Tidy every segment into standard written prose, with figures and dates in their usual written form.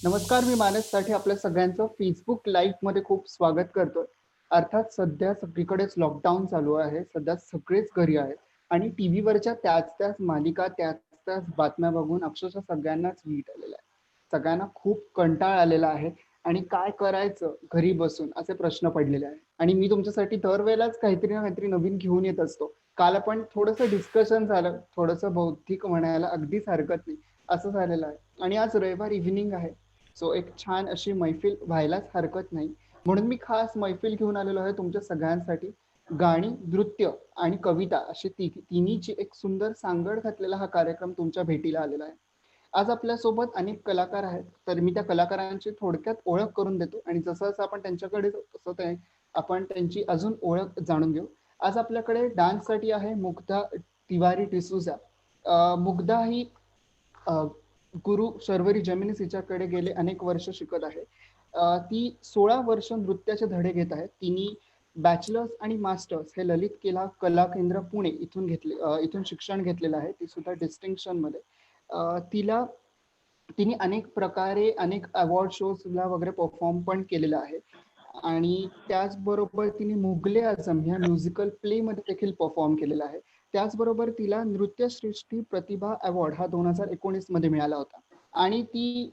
नमस्कार, मी मानस साठे आपल्या सगळ्यांचं फेसबुक लाईव्ह मध्ये खूप स्वागत करतोय. अर्थात सध्या सगळीकडेच लॉकडाऊन चालू आहे. सध्या सगळेच घरी आहेत आणि टीव्हीवरच्या त्याच मालिका, त्याच बातम्या बघून अक्षरशः सगळ्यांनाच वीट आलेला आहे. सगळ्यांना खूप कंटाळा आलेला आहे आणि काय करायचं घरी बसून असे प्रश्न पडलेले आहेत. आणि मी तुमच्यासाठी दरवेळेलाच काहीतरी ना काहीतरी नवीन घेऊन येत असतो. काल आपण थोडंसं डिस्कशन झालं, थोडंसं बौद्धिक म्हणायला अगदीच हरकत नाही असं झालेलं आहे. आणि आज रविवार इव्हिनिंग आहे. सो एक छान अशी मैफिल व्हायलाच हरकत नाही. म्हणून मी खास मैफिल घेऊन आलेलो आहे तुमच्या सगळ्यांसाठी. गाणी, नृत्य आणि कविता अशी तिन्हीची एक सुंदर सांगड घातलेला हा कार्यक्रम तुमच्या भेटीला आलेला आहे. आज आपल्यासोबत अनेक कलाकार आहेत, तर मी त्या कलाकारांची थोडक्यात ओळख करून देतो आणि जसं जसं आपण त्यांच्याकडे तसं ते आपण त्यांची अजून ओळख जाणून घेऊ. आज आपल्याकडे डान्ससाठी आहे मुग्धा तिवारी डिसूजा. मुग्धा ही गुरु शर्वरी जमिनीस हिच्याकडे गेले अनेक वर्ष शिकत आहे. ती 16 वर्ष नृत्याचे धडे घेत आहे. तिने बॅचलर्स आणि मास्टर्स हे ललित कला केंद्र पुणे इथून इथून शिक्षण घेतलेलं आहे. ती सुद्धा डिस्टिंक्शन मध्ये. तिने अनेक प्रकारे अनेक अवॉर्ड शोजला वगैरे परफॉर्म पण केलेलं आहे आणि त्याचबरोबर तिने मुगले आझम ह्या म्युझिकल प्ले मध्ये देखील परफॉर्म केलेला आहे. त्याचबरोबर तिला नृत्यसृष्टी प्रतिभा अवॉर्ड हा 2019 मध्ये मिळाला होता आणि ती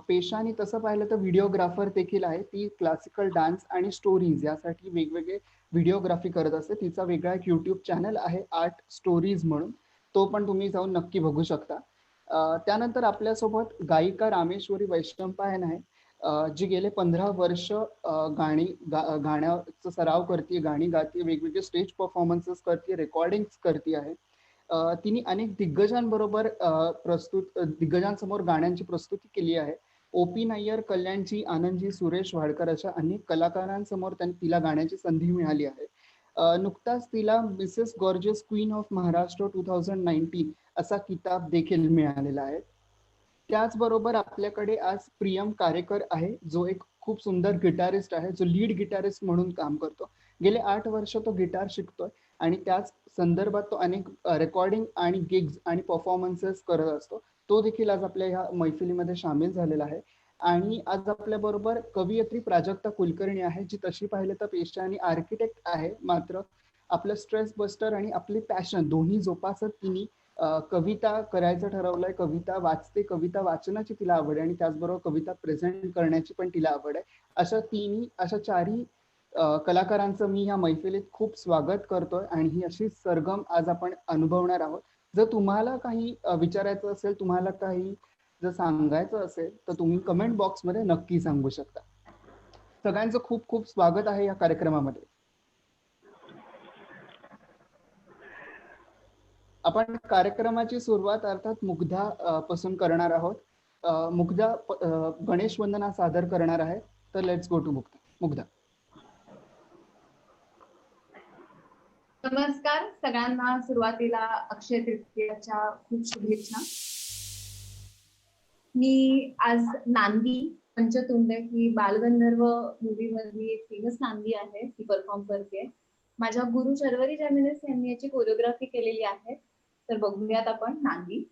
पेशाने तसं पाहिलं तर व्हिडिओग्राफर देखील आहे. ती क्लासिकल डान्स आणि स्टोरीज यासाठी वेगवेगळे व्हिडिओग्राफी करत असते. तिचा वेगळा एक युट्यूब चॅनल आहे आर्ट स्टोरीज म्हणून, तो पण तुम्ही जाऊन नक्की बघू शकता. त्यानंतर आपल्यासोबत गायिका रामेश्वरी वैष्णवपायन आहे, जी गेले 15 वर्ष गाण्याचा सराव करते, गाणी गाते, वेगवेगळे स्टेज परफॉर्मन्सेस करते, रेकॉर्डिंग करते आहे. तिने अनेक दिग्गजांसमोर गाण्यांची प्रस्तुती केली आहे. ओ.पी. नाय्यर, कल्याणजी, आनंदजी, सुरेश वाडकर अशा अनेक कलाकारांसमोर तिला गाण्याची संधी मिळाली आहे. नुकताच तिला Mrs gorgeous queen of Maharashtra 2019 असा किताब देखील मिळालेला आहे. त्याचबरोबर आपल्याकडे आज प्रियम कारेकर आहे, जो एक खूप सुंदर गिटारिस्ट आहे, जो लीड गिटारिस्ट म्हणून काम करतो. गेले 8 वर्ष तो गिटार शिकतोय आणि त्याच संदर्भात तो अनेक रेकॉर्डिंग आणि गिग्स आणि परफॉर्मन्सेस करत असतो. तो देखील आज आपल्या ह्या मैफिलीमध्ये सामील झालेला आहे. आणि आज आपल्या बरोबर कवयित्री प्राजक्ता कुलकर्णी आहे, जी तशी पाहिलं तर पेशाने आर्किटेक्ट आहे, मात्र आपलं स्ट्रेस बस्टर आणि आपली पॅशन दोन्ही जोपासत तिने कविता करायचं ठरवलंय. कविता वाचते, कविता वाचनाची तिला आवड आहे आणि त्याचबरोबर कविता प्रेझेंट करण्याची पण तिला आवड आहे. अशा चारही कलाकारांचं मी ह्या मैफिलीत खूप स्वागत करतोय आणि ही अशी सरगम आज आपण अनुभवणार आहोत. जर तुम्हाला काही विचारायचं असेल, तुम्हाला काही जर सांगायचं असेल तर तुम्ही कमेंट बॉक्समध्ये नक्की सांगू शकता. सगळ्यांचं खूप खूप स्वागत आहे या कार्यक्रमामध्ये. आपण कार्यक्रमाची सुरुवात अर्थात मुग्धा पासून करणार आहोत. मुग्धा गणेश वंदना सादर करणार आहे, तर लेट्स गो टू मुग्धा. नमस्कार सगळ्यांना. सुरुवातीला अक्षय तृतीयाच्या खूप शुभेच्छा. मी आज नांदी पंचतुंड ही बालगंधर्व मूवी मधली एक फेमस नांदी आहे, ती परफॉर्म करते. माझ्या गुरु शर्वरी जमिनीस यांनी याची कोरिओग्राफी केलेली आहे. तर बघूयात आपण नांदी.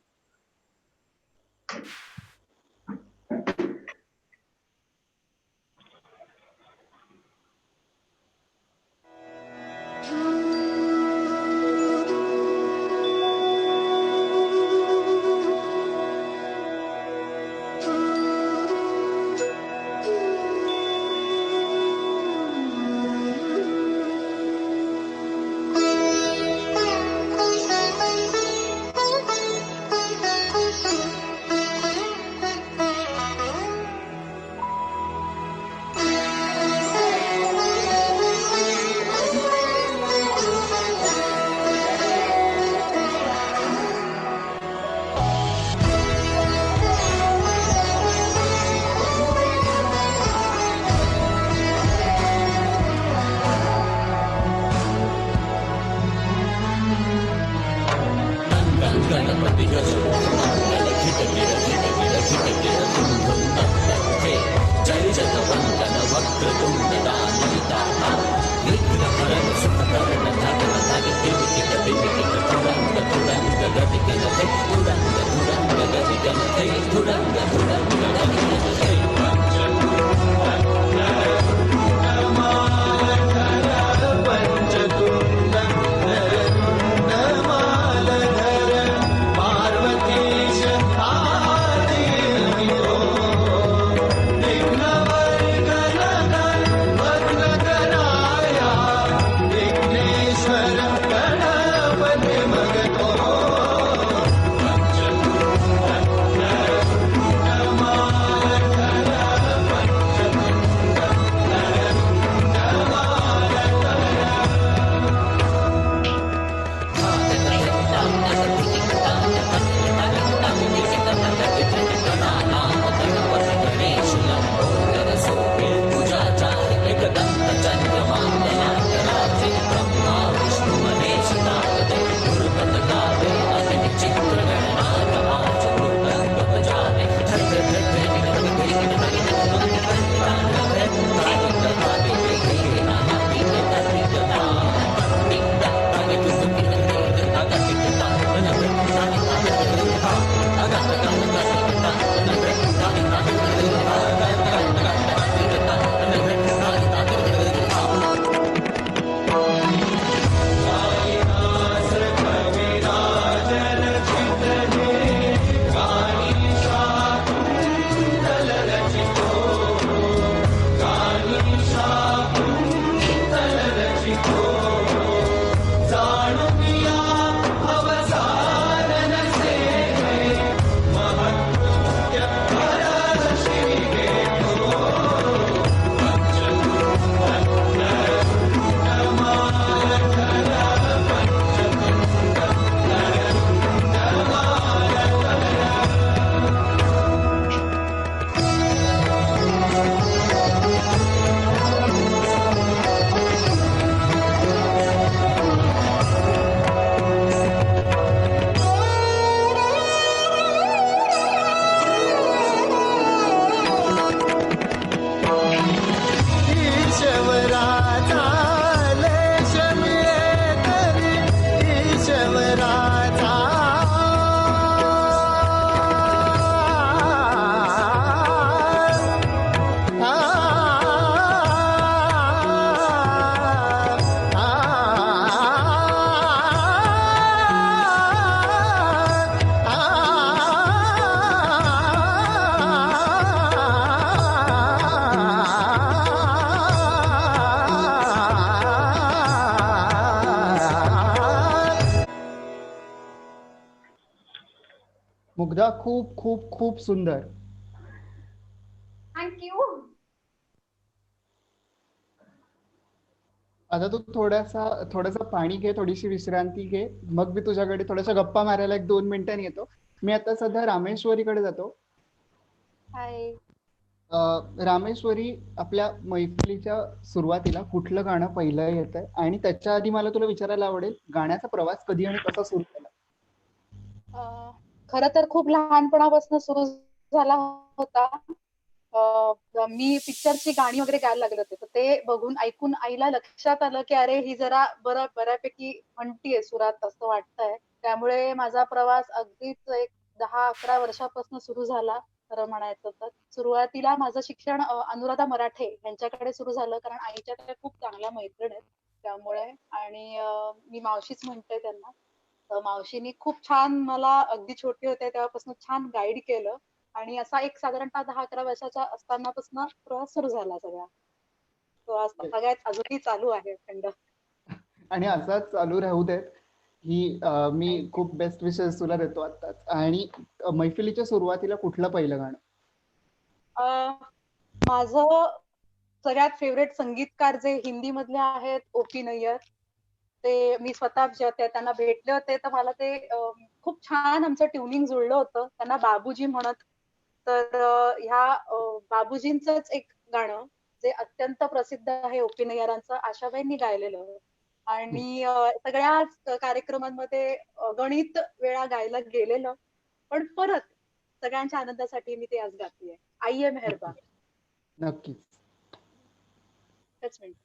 Hey, मुग्धा, खूप खूप खूप सुंदर. थँक्यू. आता तू थोडंसं पाणी घे, थोडीशी विश्रांती घे. मग मी तुझ्याकडे थोड्याशा गप्पा मारायला 1-2 मिनिटांनी येतो. मी आता सध्या रामेश्वरीकडे जातो. हाय. रामेश्वरी, आपल्या मैफिलीच्या सुरुवातीला कुठलं गाणं पहिलं येतंय, आणि त्याच्या आधी मला तुला विचारायला आवडेल, गाण्याचा प्रवास कधी आणि कसा सुरू झाला? खरं तर खूप लहानपणापासून सुरू झाला होता. मी पिक्चरची गाणी वगैरे गायला लागले होते, तर ते बघून ऐकून आईला लक्षात आलं की अरे ही जरा बऱ्यापैकी म्हणतीये सुरात असं वाटतंय. त्यामुळे माझा प्रवास अगदीच एक 10-11 वर्षापासून सुरू झाला खरं म्हणायचं तर. सुरुवातीला माझं शिक्षण अनुराधा मराठे यांच्याकडे सुरू झालं, कारण आईच्या त्या खूप चांगल्या मैत्रीण आहेत त्यामुळे. आणि मी मावशीच म्हणते त्यांना. तर मावशीनी खूप छान मला, अगदी छोटी होते तेव्हापासून छान गाईड केलं, आणि असा एक साधारणतः 10-11 वर्षाच्या असतानापासून प्रवास सुरू झाला सगळा. तो आज सगळ्यात अजूनही चालू आहे खंड. आणि असाच चालू राहू देत. मी Thank you. खूप बेस्ट विशेष तुला देतो आत्ताच. आणि मैफिलीच्या सुरुवातीला कुठलं पहिलं गाणं? माझं सगळ्यात फेवरेट संगीतकार जे हिंदी मधले आहेत, ओ.पी. नय्यर. ते मी स्वतः जेव्हा त्यांना भेटले होते तर मला ते खूप छान आमचं ट्युनिंग जुळलं होतं. त्यांना बाबूजी म्हणत. तर ह्या बाबूजींचंच एक गाणं जे अत्यंत प्रसिद्ध आहे ओ.पी. नय्यरांचं, आशाबाईंनी गायलेलं. आणि सगळ्याच कार्यक्रमांमध्ये गणित वेळा गायला गेलेलं, पण परत सगळ्यांच्या आनंदासाठी मी ते आज गातेय. आइये मेहरबा. नक्कीच. एकच मिनिट.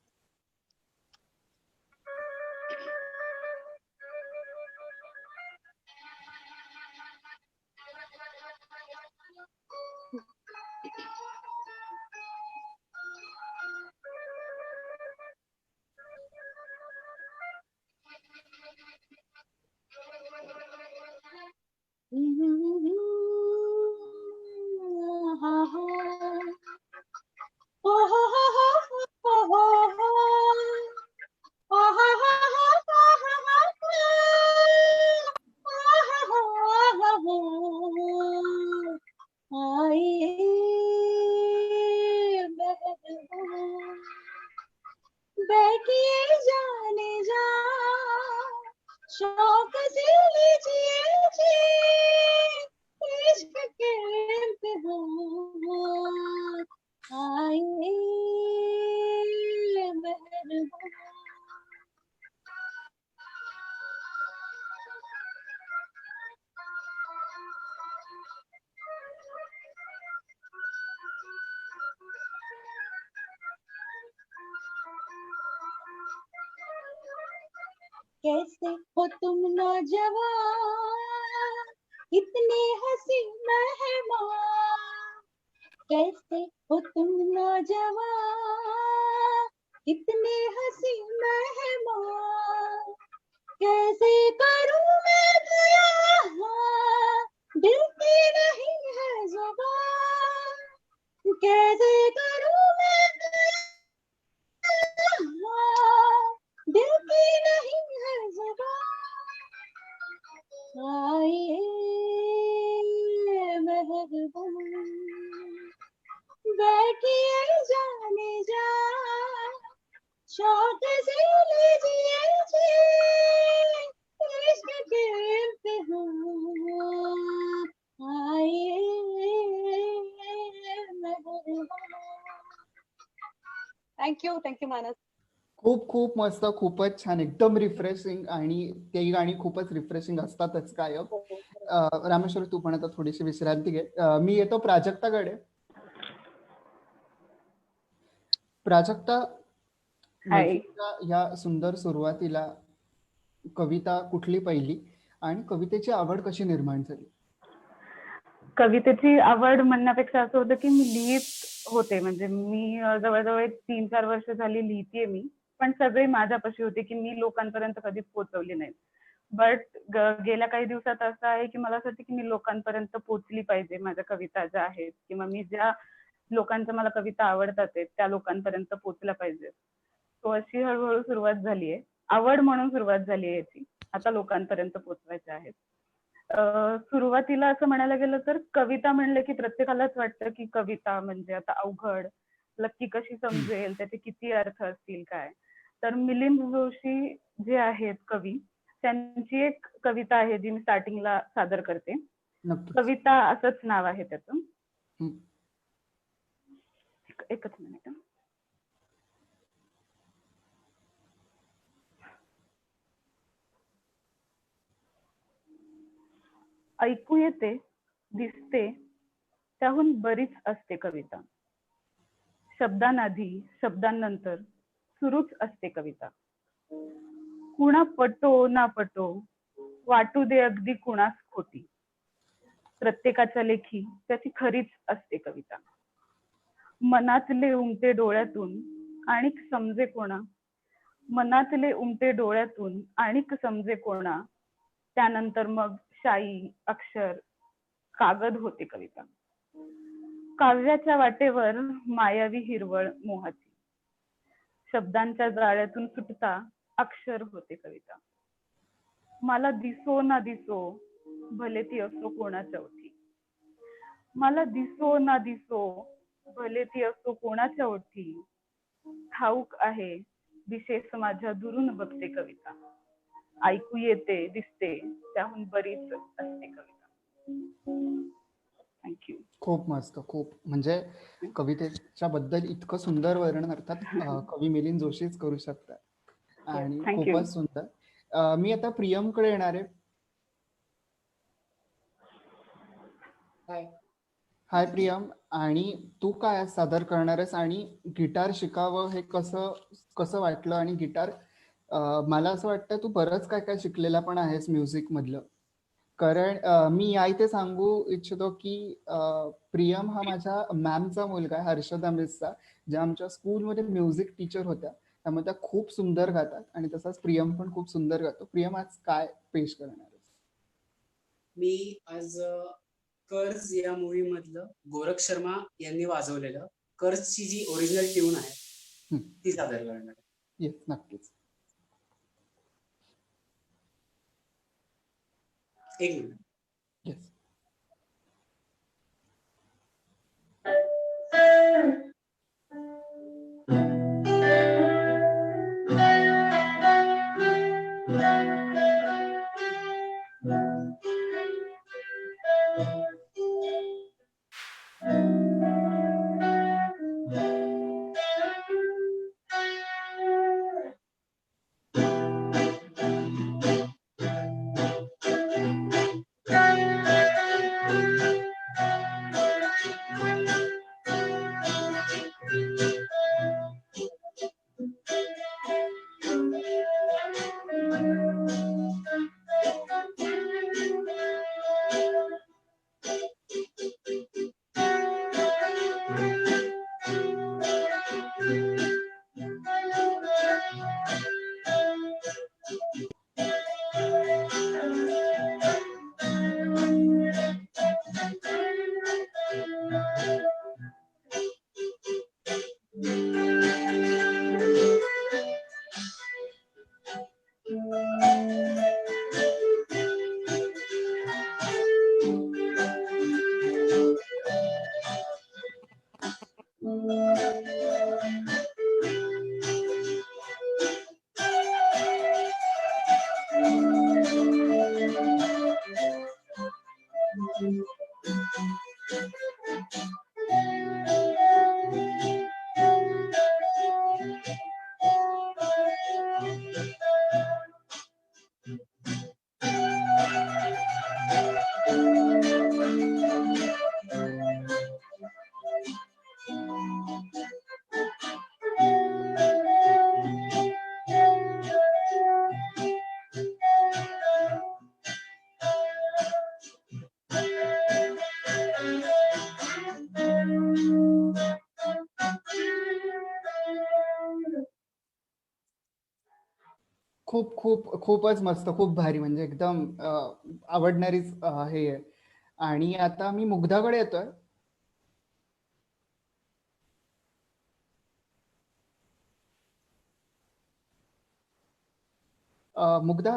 बैठिए जाने जा, शौक से लीजिए जी, इश्क के इम्तिहान, आइए मेहरबान. कैसे हो तुम नौजवान, इतने हंसी मेहमान. कैसे हो तुम नौजवान, इतने हंसी मेहमान. कैसे करूं मैं बयां, दिल की नहीं है जुबान. कैसे करूं मैं बयां, दिल की नहीं है जुबान. आइए मेहरबान, बैठिए जाने जा, शौक से लीजिए जी, इश्क के इम्तिहान, आइए मेहरबान. थँक्यू मानस. खूप खूप मस्त, खूपच छान, एकदम रिफ्रेशिंग. आणि ती गाणी खूपच रिफ्रेशिंग असतातच कायम. रामेश्वर, तू पण आता थोडीशी विश्रांती घे. मी येतो प्राजक्ताकडे. प्राजक्ता, मैफिलीच्या या सुंदर सुरुवातीला कविता कुठली पहिली, आणि कवितेची आवड कशी निर्माण झाली? कवितेची आवड म्हणण्यापेक्षा असं होतं की मी लिहित होते. म्हणजे मी जवळजवळ 3-4 वर्ष झाली लिहितेय मी, पण सगळे माझ्यापाशी होते की मी लोकांपर्यंत कधीच पोहोचवली नाही. बट गेल्या काही दिवसात असं आहे की मला असं वाटतं की मी लोकांपर्यंत पोहोचली पाहिजे माझ्या कविता ज्या आहेत, किंवा मी ज्या लोकांच्या मला कविता आवडतात त्या लोकांपर्यंत पोहोचल्या पाहिजे. तो अशी हळूहळू सुरुवात झालीये. आवड म्हणून सुरुवात झाली आहे याची. आता लोकांपर्यंत पोहोचवायच्या आहेत. सुरुवातीला असं म्हणायला गेलं तर कविता म्हणलं की प्रत्येकालाच वाटतं की कविता म्हणजे आता अवघड, नक्की कशी समजेल, त्याचे किती अर्थ असतील काय. तर मिलिंद जोशी जे आहेत कवी, त्यांची एक कविता आहे जी मी स्टार्टिंगला सादर करते. नक्कीच. कविता असंच नाव आहे त्याचं. हम्म. एकच मिनिट. ऐकू येते, दिसते, त्याहून बरीच असते कविता. शब्दांआधी, शब्दांनंतर सुरूच असते कविता. कुणा पटो ना पटो, वाटू दे अगदी कुणास खोटी. प्रत्येकाच्या लेखी त्याची खरीच असते कविता. मनातले उमटे डोळ्यातून आणिक समजे कोणा, मनातले उमटे डोळ्यातून आणिक समजे कोणा, त्यानंतर मग शाई, अक्षर, कागद होते कविता. काव्याच्या वाटेवर मायावी हिरवळ मोहाची. शब्दांच्या जाळ्यातून सुटता अक्षर होते कविता. मला दिसो ना दिसो, भले ती असो कोणाच्या ओठी. मला दिसो ना दिसो, भले ती असो कोणाच्या ओठी. ठाऊक आहे, दिशेस माझ्या दुरून बघते कविता. ऐकू येते, दिसते, त्याहून बरीच असते कविता. थँक्यू. खूप मस्त. खूप म्हणजे कवितेच्या बद्दल इतकं सुंदर वर्णन अर्थात कवी मिलिंद जोशीच करू शकतात आणि थँक्यू. खूपच सुंदर. मी आता प्रियमकडे येणार आहे. हाय प्रियम, आणि तू काय आज सादर करणार आहेस आणि गिटार शिकावं हे कसं कसं वाटलं? आणि गिटार मला असं वाटतं तू बरंच काय काय शिकलेला पण आहेस म्युझिक मधलं. कारण मी या इथे सांगू इच्छितो की प्रियम हा माझ्या मॅमचा मुलगा आहे, हर्षदा मिसचा, ज्या आमच्या स्कूलमध्ये म्युझिक टीचर होत्या. त्यामुळे त्या खूप सुंदर गातात आणि तसाच प्रियम पण खूप सुंदर गातो. प्रियम आज काय पेश करणार आहेस? मी आज कर्ज या मूवी मधलं गोरख शर्मा यांनी वाजवलेलं कर्जची जी ओरिजिनल ट्यून आहे ती सादर करणार आहे. येस, नक्कीच. एक मिनिट. येस. खूप खूप खूपच मस्त, खूप भारी, म्हणजे एकदम आवडणारीच हे आहे. आणि आता मी मुग्धाकडे येतोय. मुग्धा,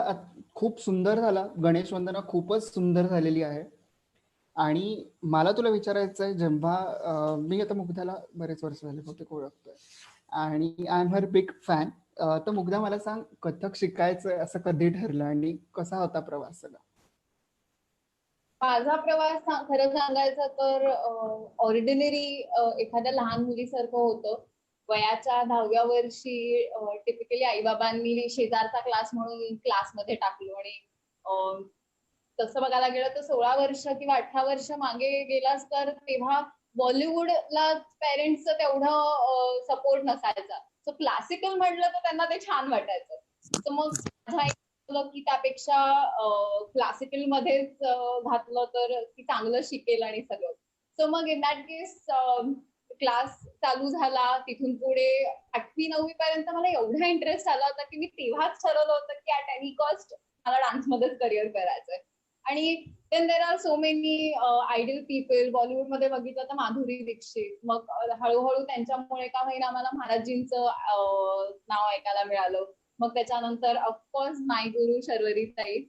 खूप सुंदर झाला. गणेश वंदना खूपच सुंदर झालेली आहे. आणि मला तुला विचारायचं आहे, जेव्हा मी आता मुग्धाला बरेच वर्ष झाले बहुतेक ओळखतोय आणि I am her big fan. तर मुग्धा मला सांग, कथक शिकायचं असं कधी ठरलं आणि कसा होता प्रवास सगळा? माझा प्रवास खरं सांगायचं तर ऑर्डिनरी एखाद्या लहान मुलीसारखं होतं. वयाच्या 10व्या वर्षी टिपिकली आईबाबांनी शेजारचा क्लास म्हणून क्लासमध्ये टाकलो आणि तसं बघायला गेलं तर 16 वर्ष किंवा 18 वर्ष मागे गेलास तर तेव्हा बॉलिवूडला पेरेंट्सचं तेवढं सपोर्ट नसायचा. सो क्लासिकल म्हटलं तर त्यांना ते छान वाटायचं. तर मग माझ्या की त्यापेक्षा क्लासिकल मध्येच घातलं तर ती चांगलं शिकेल आणि सगळं. सो मग इन दॅट केस क्लास चालू झाला. तिथून पुढे 8वी 9वी पर्यंत मला एवढा इंटरेस्ट आला होता की मी तेव्हाच ठरवलं होतं की ॲट एनी कॉस्ट मला डान्समध्येच करिअर करायचंय. आणि then there are so many ideal people. बॉलिवूडमध्ये बघितलं तर माधुरी दीक्षित. मग हळूहळू त्यांच्यामुळे का होईना मला महाराजजींचं नाव ऐकायला मिळालं. मग त्याच्यानंतर ऑफकोर्स माय गुरु शर्वरी ताई,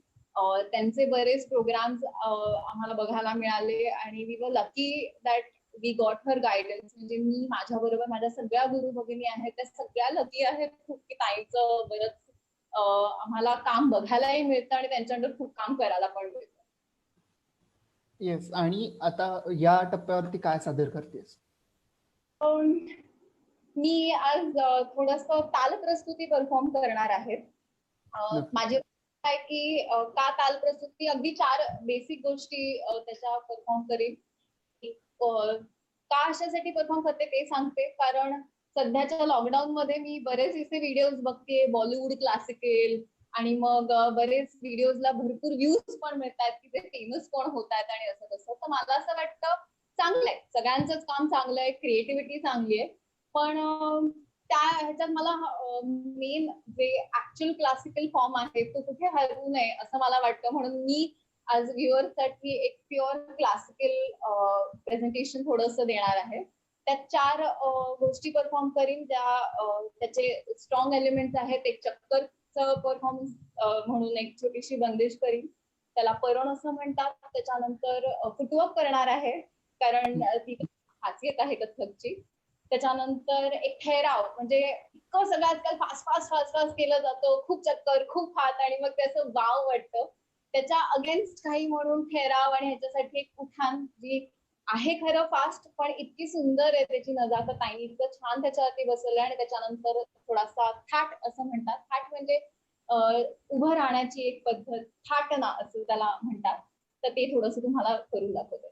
त्यांचे बरेच प्रोग्राम्स आम्हाला बघायला मिळाले आणि we were lucky that we got her guidance. म्हणजे मी माझ्या बरोबर माझ्या सगळ्या गुरु भगिनी आहेत त्या सगळ्या लकी आहेत खूप की ताईचं बरंच आम्हाला काम बघायलाही मिळतं आणि त्यांच्या अंडर खूप काम करायला पण मिळतं. येस. आणि आता या टप्प्यावरती काय सादर करतेस? मी आज थोडस ताल प्रस्तुती परफॉर्म करणार आहे. माझे आहे की का ताल प्रस्तुती अगदी 4 बेसिक गोष्टी त्याच्या परफॉर्म करेन. का अशासाठी परफॉर्म करते ते सांगते. कारण सध्याच्या लॉकडाऊन मध्ये मी बरेच असे व्हिडिओज बघते बॉलिवूड क्लासिकल आणि मग बरेच व्हिडिओजला भरपूर व्ह्यूज पण मिळतात की ते फेमस पण होत आहेत आणि असं तसं. तर मला असं वाटतं चांगलंय, सगळ्यांचंच काम चांगलं आहे, क्रिएटिव्हिटी चांगली आहे. पण त्या ह्याच्यात मला मेन जे ऍक्च्युअल क्लासिकल फॉर्म आहे तो कुठे हरवू नये असं मला वाटतं. म्हणून मी आज व्ह्युअर्ससाठी एक प्युअर क्लासिकल प्रेझेंटेशन थोडंसं देणार आहे. त्यात 4 गोष्टी परफॉर्म करीन. त्याचे स्ट्रॉंग एलिमेंट्स आहेत. एक चक्करचं परफॉर्मन्स म्हणून एक छोटीशी बंदिश करीन, त्याला परण असं म्हणतात. त्याच्यानंतर फुटवर्क करणार आहे कारण ती खासियत आहे कथकची. त्याच्यानंतर एक ठहराव, म्हणजे इतकं सगळं आजकाल फास्ट फास्ट फास्ट फास्ट केलं जातं, खूप चक्कर खूप हात आणि मग त्याचं वाव वाटतं. त्याच्या अगेन्स्ट काही म्हणून ठहराव आणि ह्याच्यासाठी एक उठाण जी आहे खरं फास्ट पण इतकी सुंदर आहे त्याची नजाकत आणि इतकं छान त्याच्यावरती बसवलं. आणि त्याच्यानंतर थोडासा थाट असं म्हणतात. थाट म्हणजे उभं राहण्याची एक पद्धत, थाटना असं त्याला म्हणतात. तर ते थोडंसं तुम्हाला करून दाखवते.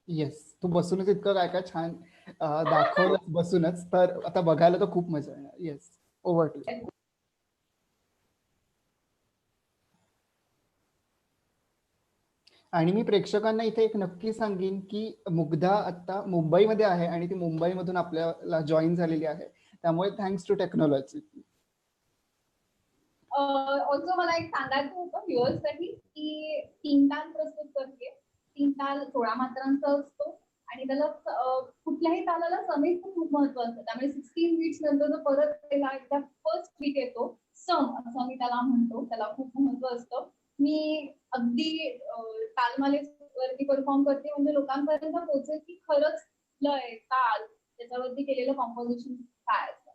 येस, तू बसूनच इतकं काय काय छान दाखवलं बसूनच, तर आता बघायला तर खूप मजा येणार. Yes, over to. आणि मी प्रेक्षकांना इथे एक नक्की सांगेन की मुग्धा आता मुंबईमध्ये आहे आणि ती मुंबईमधून आपल्याला जॉईन झालेली आहे. त्यामुळे थँक्स टू टेक्नॉलॉजी. ऑल्सो मला एक सांगायचं होतं व्ह्युअर्ससाठी की 3 ताल प्रस्तुत करते. 3 ताल 16 मात्रांचा असतो आणि त्याला कुठल्याही तालाला समेचं खूप महत्व असतं. त्यामुळे 16 बीट्स नंतर जो परत त्याला एकदा फर्स्ट बीट येतो सम असं मी त्याला म्हणतो, त्याला खूप महत्व असतं. मी अगदी तालमालेवरती परफॉर्म करते म्हणजे लोकांपर्यंत पोहोचेल की खरंच लय ताल त्याच्यावरती केलेलं कॉम्पोजिशन काय असतं.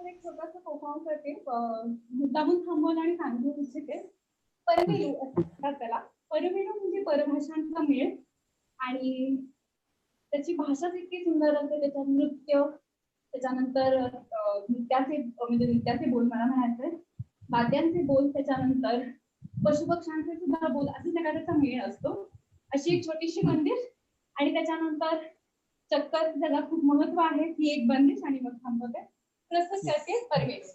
एक छोटासा परफॉर्म करते मुद्दामून थांबवलं आणि सांगू इच्छिते. परमेलू असं म्हणतात त्याला. परमेलू म्हणजे परभाषांचा मेळ आणि त्याची भाषाच इतकी सुंदर असते, त्याच्यात नृत्य, त्याच्यानंतर नृत्याचे बोल मला म्हणायचंय, वाद्यांचे बोल, त्याच्यानंतर पशुपक्ष्यांचे सुद्धा बोल, असे सगळा त्याचा मेळ असतो. अशी एक छोटीशी मंदिर आणि त्याच्यानंतर चक्कर, ज्याला खूप महत्व आहे, ती एक बंदिश आणि मग थांबवते. प्रस्तुत करते परमेलू.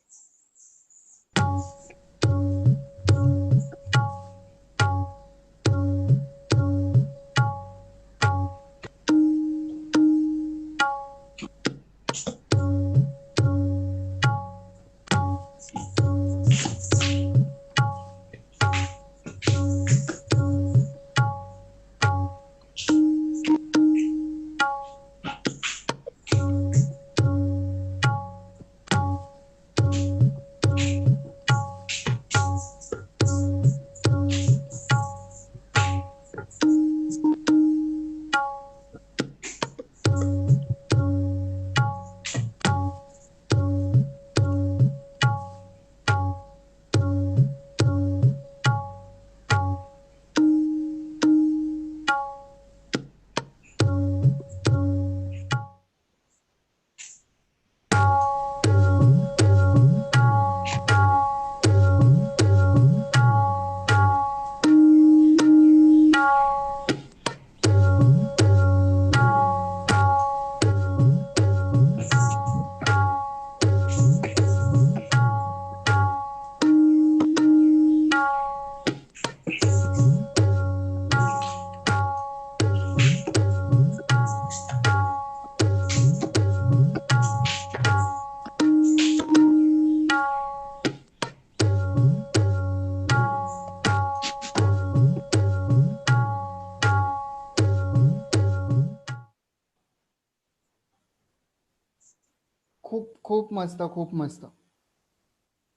खूप खूप मस्त, खूप मस्त.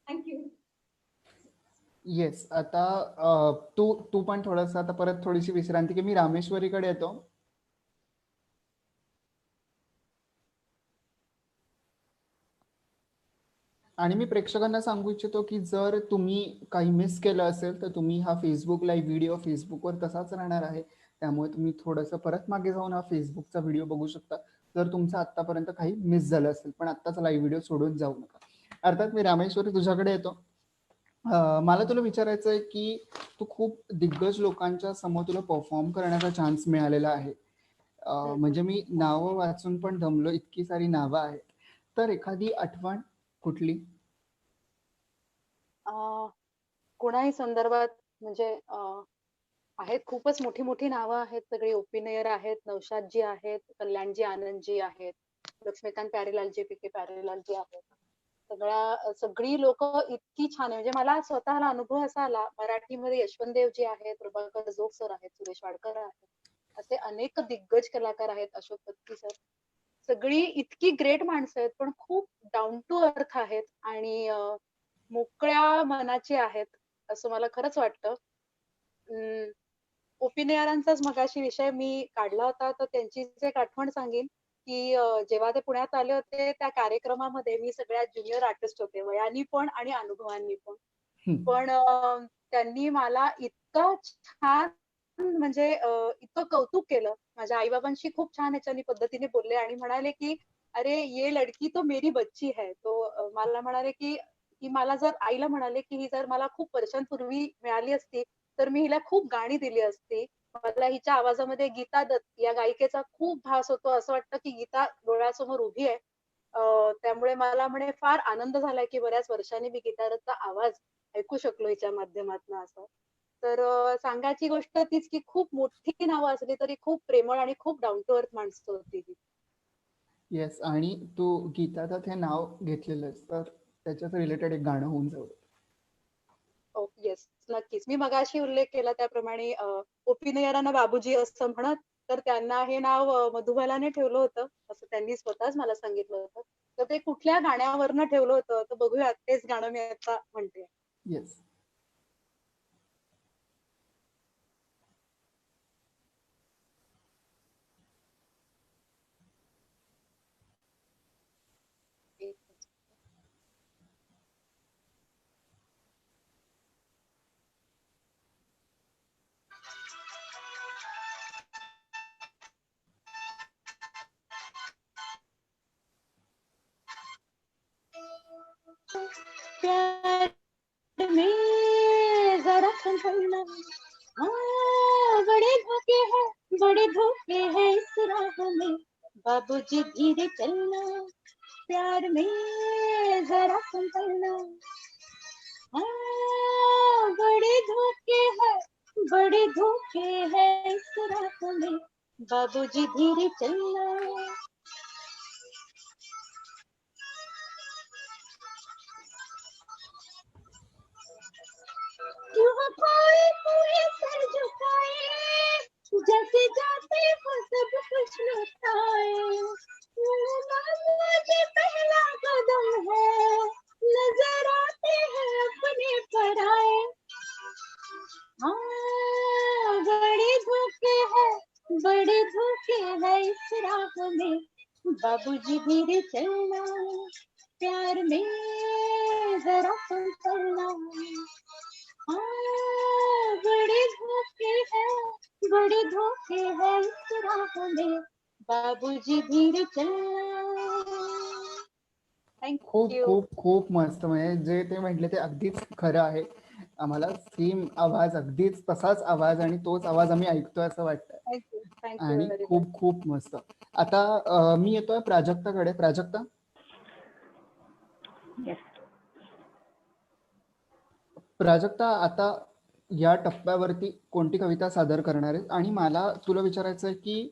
थँक्यू. येस, आता तू तू पण थोडस आता परत थोडीशी विश्रांती घे. मी रामेश्वरीकडे येतो. आणि मी प्रेक्षकांना सांगू इच्छितो की जर तुम्ही काही मिस केलं असेल तर तुम्ही हा फेसबुक लाईव्ह व्हिडिओ फेसबुकवर तसाच राहणार आहे, त्यामुळे तुम्ही थोडंसं परत मागे जाऊन हा फेसबुकचा व्हिडिओ बघू शकता जर तुमचं आतापर्यंत काही मिस झालं असेल. पण आत्ताचा लाईव्ह व्हिडिओ सोडून जाऊ नका. अर्थात मी रामेश्वरी तुझ्याकडे येतो. मला तुला विचारायचं आहे की तू खूप दिग्गज लोकांच्या समोर तुला परफॉर्म करण्याचा चान्स मिळालेला आहे. म्हणजे मी नावं वाचून पण दमलो, इतकी सारी नावं आहेत. तर एखादी आठवण कुठली? कोणाही संदर्भात म्हणजे आहेत, खूपच मोठी मोठी नावं आहेत, सगळी ओपिनियर आहेत, नौशादजी आहेत, कल्याणजी आनंदजी आहेत, लक्ष्मीकांत प्यारेलालजी, पी.के. प्यारेलालजी आहेत. सगळी लोक इतकी छान आहे. म्हणजे मला स्वतःला अनुभव असा आला, मराठीमध्ये यशवंतदेवजी आहेत, प्रभाकर जोग सर आहेत, सुरेश वाडकर आहेत, असे अनेक दिग्गज कलाकार आहेत, अशोक पत्की सर. सगळी इतकी ग्रेट माणसं आहेत, पण खूप डाऊन टू अर्थ आहेत आणि मोकळ्या मनाची आहेत, असं मला खरंच वाटतं. ओपिनियरांचाच मगाशी विषय मी काढला होता, तर त्यांचीच एक आठवण सांगेन की जेव्हा ते पुण्यात आले होते त्या कार्यक्रमामध्ये मी सगळ्यात ज्युनियर आर्टिस्ट होते, वयाने पण आणि अनुभवांनी पण. पण त्यांनी मला इतकं छान म्हणजे इतकं कौतुक केलं. माझ्या आई बाबांशी खूप छान ह्याच्यानी पद्धतीने बोलले आणि म्हणाले की अरे ये लडकी तो मेरी बच्ची है. तो मला म्हणाले की मला जर आईला म्हणाले की ही जर मला खूप वर्षांपूर्वी मिळाली असती तर मी हिला खूप गाणी दिली असती. मला हिच्या आवाजामध्ये गीता दत्त या गायिकेचा खूप भास होतो. असं वाटतं की गीता डोळ्यासमोर उभी आहे. त्यामुळे मला म्हणे फार आनंद झालाय की बऱ्याच वर्षांनी मी गीता दत्तचा आवाज ऐकू शकलो हिच्या माध्यमातून असं. तर सांगायची गोष्ट तीच की खूप मोठी नावं असली तरी खूप प्रेमळ आणि खूप डाऊन टू अर्थ माणसं होती ती. येस, आणि तू गीता दत्त हे नाव घेतलेलंस तर त्याच्याच रिलेटेड एक गाणं होऊन जाऊ. येस, नक्कीच. मी मगाशी उल्लेख केला त्याप्रमाणे ओपिनियरांना बाबूजी असं म्हणत तर त्यांना हे नाव मधुबालाने ठेवलं होतं, असं त्यांनी स्वतःच मला सांगितलं होतं. तर ते कुठल्या गाण्यावरनं ठेवलं होतं, तर बघूया तेच गाणं मी आता म्हणते. येस. प्यार में जरा संभलना, बड़े धोखे हैं इस राह में, बाबूजी धीरे चलना, प्यार में जरा संभलना, बड़े धोखे हैं इस राह में, बाबूजी धीरे चलना. क्यों कोई सर झुकाए, जैसे जाते वो सब कुछ लुटाए, मुझे पहला कदम है, नजर आते हैं अपने पराए. बड़े धोखे हैं इस राह में, बाबूजी धीरे चलना, प्यार में जरा संभलना. बड़े धोखे हैं इस राह में, बाबूजी धीरे चलना. खूप थँक्यू. खूप खूप मस्त. म्हणजे जे ते म्हटले ते अगदीच खरं आहे. आम्हाला सेम आवाज, अगदीच तसाच आवाज आणि तोच आवाज आम्ही ऐकतोय असं वाटतंय. थँक्यू आणि व्हेरी मच. खूप खूप मस्त. आता मी येतोय प्राजक्ताकडे. प्राजक्ता, येस. प्राजक्ता, आता या टप्प्यावरती कोणती कविता सादर करणार आहेस? आणि मला तुला विचारायचं आहे की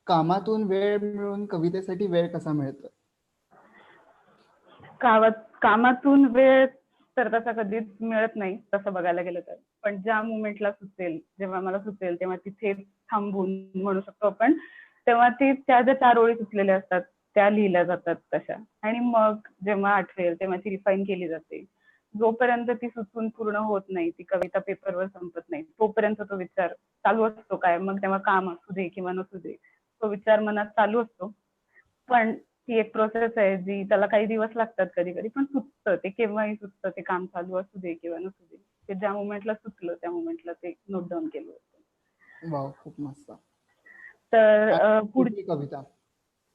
कामातून वेळ मिळून कवितेसाठी वेळ कसा मिळतो? कामातून वेळ तर तसा कधीच मिळत नाही तसं बघायला गेलं तर, पण ज्या मुमेंटला सुचेल, जेव्हा मला सुचेल तेव्हा तिथे थांबून म्हणू शकतो आपण, तेव्हा त्या ज्या 4 ओळी सुचलेल्या असतात त्या लिहिल्या जातात तशा. आणि मग जेव्हा आठवेल तेव्हा ती रिफाईन केली जाते. जोपर्यंत ती सुचून पूर्ण होत नाही, ती कविता पेपरवर संपत नाही, तोपर्यंत तो विचार चालू असतो. काय मग तेव्हा काम असू दे किंवा नसू दे, तो विचार मनात चालू असतो. पण ती एक प्रोसेस आहे जी त्याला काही दिवस लागतात कधी कधी, पण सुचतं ते, केव्हाही सुचतं. ते काम चालू असू दे किंवा नसू दे, ते ज्या मुमेंटला सुचलं त्या मुमेंटला ते नोट डाऊन केलं होतं. वाव, खूप मस्त. तर पुढची कविता.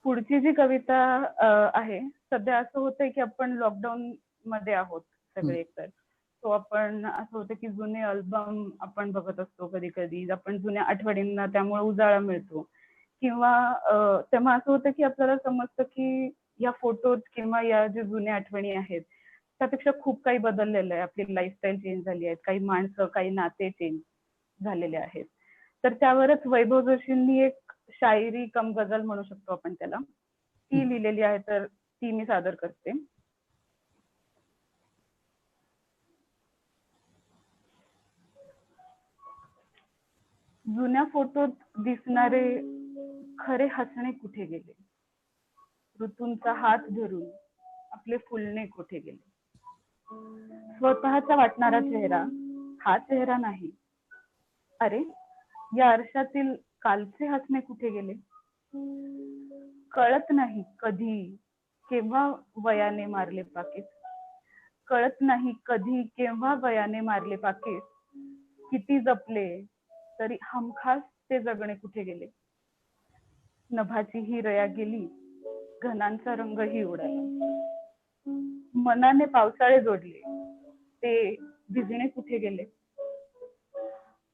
पुढची जी कविता आहे, सध्या असं होतंय की आपण लॉकडाऊन मध्ये आहोत सगळे एकतर. सो आपण असं होतं की जुने अल्बम आपण बघत असतो, कधी कधी आपण जुन्या आठवणींना त्यामुळे उजाळा मिळतो. किंवा तेव्हा असं होतं की आपल्याला समजतं की या फोटोज किंवा या जे जुन्या आठवणी आहेत त्यापेक्षा खूप काही बदललेलं आहे. आपली लाईफस्टाईल चेंज झाली आहे, काही माणसं, काही नाते चेंज झालेले आहेत. तर त्यावरच वैभव जोशींनी एक शायरी कम गझल म्हणू शकतो आपण त्याला, ती लिहिलेली आहे. तर ती मी सादर करते. जुन्या फोटोत दिसणारे खरे हसणे कुठे गेले, ऋतूंचा हात धरून आपले फुलणे कुठे गेले. स्वतःचा वाटणारा चेहरा हा चेहरा नाही. अरे, या आरशातील कालचे हसणे कुठे गेले. कळत नाही कधी केव्हा वयाने मारले पाकीट, कळत नाही कधी केव्हा वयाने मारले पाकीट. किती जपले तरी हमखास ते जगणे कुठे गेले. नभाची ही रया गेली, घनांचा रंगही उडाला. मनाने पावसाळे जोडले, ते भिजणे कुठे गेले.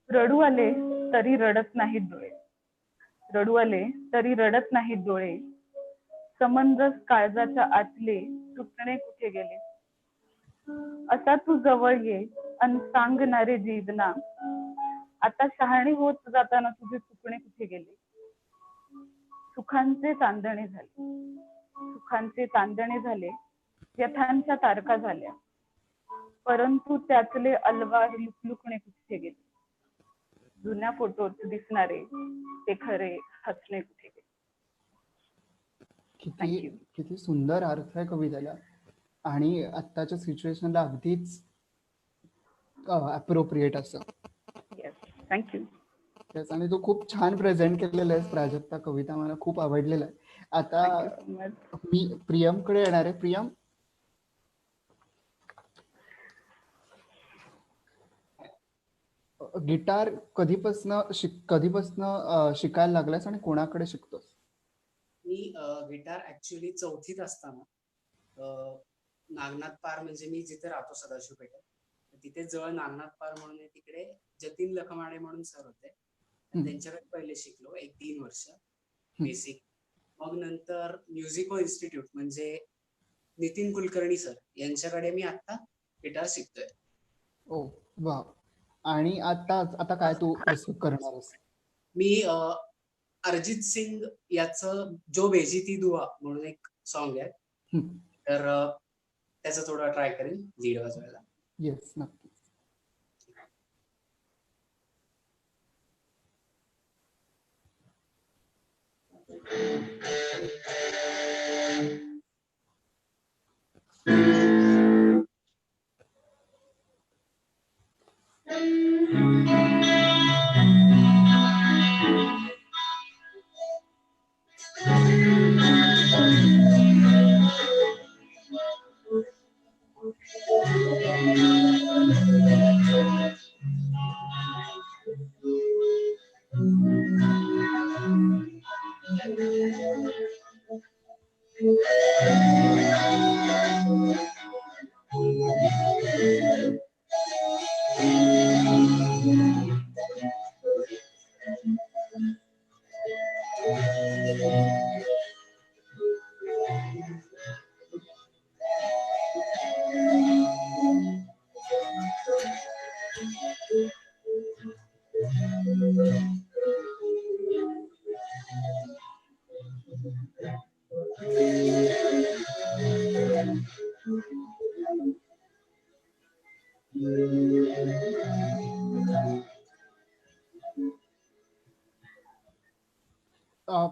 रडू आले तरी रडत नाहीत डोळे, रडू आले तरी रडत नाहीत डोळे. समंजस काळजाच्या आतले तुटणे कुठे गेले. असा तू जवळ ये अन सांगणारे जीवना, आता शहाणी होत जाताना तुझे चुकणे कुठे गेले. सुखांचे चांदणे झाले, सुखांचे चांदणे झाले, व्यथांच्या तारका झाल्या, परंतु त्यातले अलवार लुकलुकणे कुठे गेले. जुन्या फोटोत दिसणारे ते खरे हसणे कुठे. किती किती सुंदर अर्थ आहे कवितेला आणि आत्ताच्या सिच्युएशनला अगदीच अप्रोप्रिएट असं. Yes, thank you. Yes, आणि तू खूप छान प्रेझेंट केलेलं आहेस प्राजक्ता. कविता मला खूप आवडलेला आहे. आता थँक्यू सो मच. मी प्रियमकडे येणार आहे. प्रियम, गिटार कधीपासनं शिकायला लागलास आणि कोणाकडे शिकतोस? मी गिटार ऍक्च्युली चौथीत असताना नागनाथ पार, म्हणजे मी जिथे राहतो सदाशिव पेठेत, तिथे जवळ नागनाथ पार म्हणून आहे, तिकडे जतीन लखमाडे म्हणून सर होते. त्यांच्याकडे पहिले शिकलो 1-3 वर्ष बेसिक. मग नंतर म्युझिको इन्स्टिट्यूट म्हणजे नितीन कुलकर्णी सर यांच्याकडे मी आता गिटार शिकतोय. ओ वा. आणि आता काय तू करणार आहेस? मी अरिजित सिंग याचं जो बेजीती दुआ म्हणून एक सॉन्ग आहे, तर त्याचं थोडं ट्राय करेन लीड वाजवायला. येस, नक्की.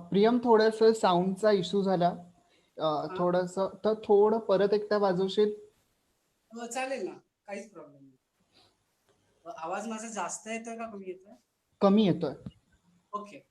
प्रियम, थोडस साऊंडचा इश्यू झाला, थोडस तर थोडं परत एकदा वाजवशील? चालेल ना, काहीच प्रॉब्लेम नाही. आवाज माझा जास्त येतोय का कमी येतोय? कमी येतोय. ओके.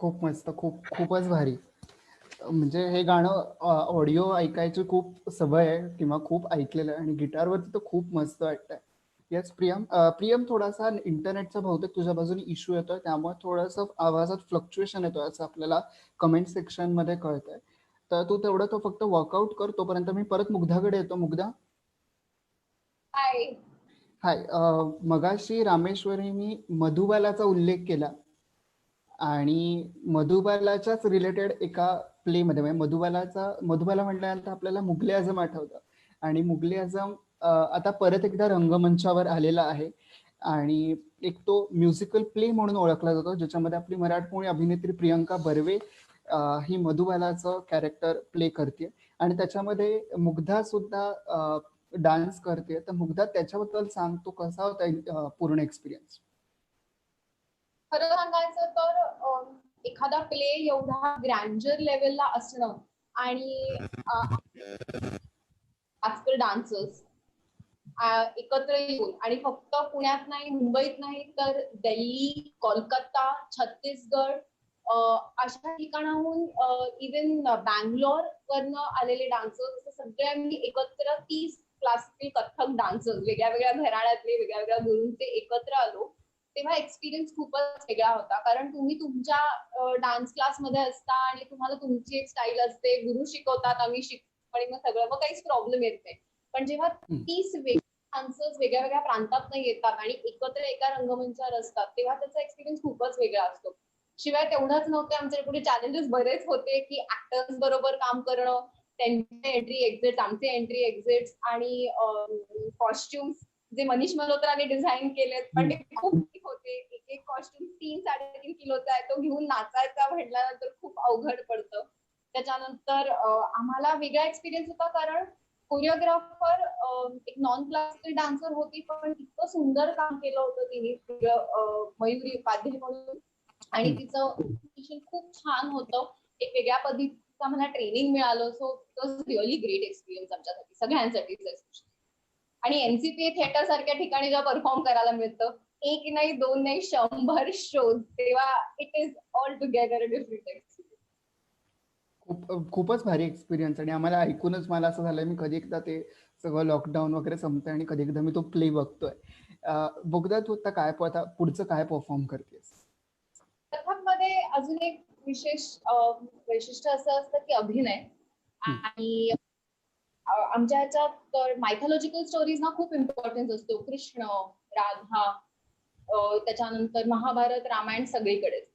खूप मस्त, खूपच भारी. म्हणजे हे गाणं ऑडिओ ऐकायची खूप सवय आहे किंवा खूप ऐकलेलं आहे आणि गिटारवरती तर खूप मस्त वाटतंय. येस प्रियम. प्रियम, थोडासा इंटरनेटचा बहुतेक तुझ्या बाजूने इश्यू येतोय, त्यामुळे थोडंसं आवाजात फ्लक्च्युएशन येतोय असं आपल्याला कमेंट सेक्शन मध्ये कळतंय. तर तू तेवढं तो फक्त वर्कआउट कर, तोपर्यंत मी परत मुग्धाकडे येतो. मुग्धा, हाय. हाय. मगाशी रामेश्वरींनी मधुबालाचा उल्लेख केला आणि मधुबालाच्याच रिलेटेड एका प्ले मध्ये, म्हणजे मधुबाला म्हटल्यानंतर आपल्याला मुघले आझम आठवतं आणि मुघले आझम आता परत एकदा रंगमंचावर आलेला आहे आणि एक तो म्युझिकल प्ले म्हणून ओळखला जातो, ज्याच्यामध्ये आपली मराठमोळी अभिनेत्री प्रियंका बर्वे ही मधुबालाचं कॅरेक्टर प्ले करते आणि त्याच्यामध्ये मुग्धा सुद्धा डान्स करते, तर मुग्धा त्याच्याबद्दल सांग, तो कसा होता पूर्ण एक्सपिरियन्स? खरं सांगायचं तर एखादा प्ले एवढा ग्रँजर लेवलला असणं आणि आजकाल डान्सर्स एकत्र येऊन आणि फक्त पुण्यात नाही, मुंबईत नाही, तर दिल्ली, कोलकाता, छत्तीसगड अशा ठिकाणाहून इव्हन बँगलोर वरनं आलेले डान्सर्स सगळ्यांनी एकत्र 30 क्लासिकल कथ्थक डान्सर्स वेगळ्या वेगळ्या घराण्यातले वेगळ्या वेगळ्या गुरूंचे एकत्र आलो. तेव्हा एक्सपिरियन्स खूपच वेगळा होता, कारण तुम्ही तुमच्या डान्स क्लासमध्ये असता आणि तुम्हाला तुमची एक स्टाईल असते, गुरु शिकवतात, आम्ही शिकतो आणि मग सगळं, मग काहीच प्रॉब्लेम येत नाही. पण जेव्हा 30 डान्सर्स वेगळ्या वेगळ्या प्रांतात येतात आणि एकत्र एका रंगमंचावर असतात, तेव्हा त्याचा एक्सपिरियन्स खूपच वेगळा असतो. शिवाय तेवढंच नव्हतं, आमच्या पुढे चॅलेंजेस बरेच होते की ऍक्टर्स बरोबर काम करणं, त्यांचे एंट्री एक्झिट, आमचे एंट्री एक्झिट आणि कॉस्ट्युम्स जे मनीष मल्होत्राने डिझाईन केलेत, पण ते खूप big होते. एक एक कॉस्ट्युम 3-3.5 किलोचा आहे, तो घेऊन नाचायचा म्हटल्यानंतर खूप अवघड पडतं. त्याच्यानंतर आम्हाला वेगळा एक्सपिरियन्स होता, कारण कोरिओग्राफर एक नॉन क्लासिकल डान्सर होती, पण इतकं सुंदर काम केलं होतं तिने, मयुरी उपाध्ये म्हणून, आणि तिचं प्रेझेंटेशन खूप छान होतं. एक वेगळ्या पद्धतीचं आम्हाला ट्रेनिंग मिळालं. So it was really great experience आमच्यासाठी सगळ्यांसाठी. आणि एनसीपी थिएटर सारख्या ठिकाणी जेव्हा परफॉर्म करायला मिळतं, एक नाही, दोन नाही, 100 शोज, तेव्हा it is all together different experience. खूपच भारी एक्सपिरियन्स. आणि आम्हाला ऐकूनच मला असं झालं, मी कधी एकदा ते सगळं लॉकडाऊन वगैरे संपतंय आणि कधी एकदा मी तो प्ले बघतोय. मुग्धा, तू आता काय आता पुढचं काय परफॉर्म करतेस? कथकमध्ये अजून एक विशेष वैशिष्ट्य असं असतं की अभिनय. आणि आमच्या ह्याच्यात मायथॉलॉजिकल स्टोरीज ना खूप इम्पॉर्टन्स असतो. कृष्ण, राधा, त्याच्यानंतर महाभारत, रामायण सगळीकडेच.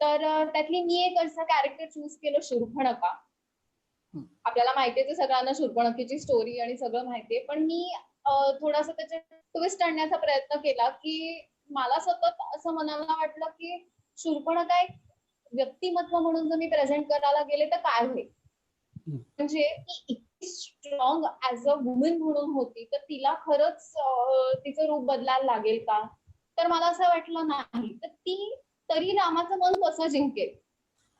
तर त्यातली मी एक असं कॅरेक्टर चूज केलं, शूर्पणखा. आपल्याला माहितीये सगळ्यांना शूर्पणखीची स्टोरी आणि सगळं माहितीये, पण मी थोडासा त्याच्यात ट्विस्ट आणण्याचा प्रयत्न केला की मला सतत असं मनाला वाटलं की शूर्पणखा एक व्यक्तिमत्व म्हणून जर मी प्रेझेंट करायला गेले तर काय होईल. म्हणजे ती इतकी स्ट्रॉंग ऍज अ वुमन म्हणून होती, तर तिला खरंच तिचं रूप बदलायला लागेल का? तर मला असं वाटलं नाही, तर ती तरी रामाचं मन कसं जिंकेल.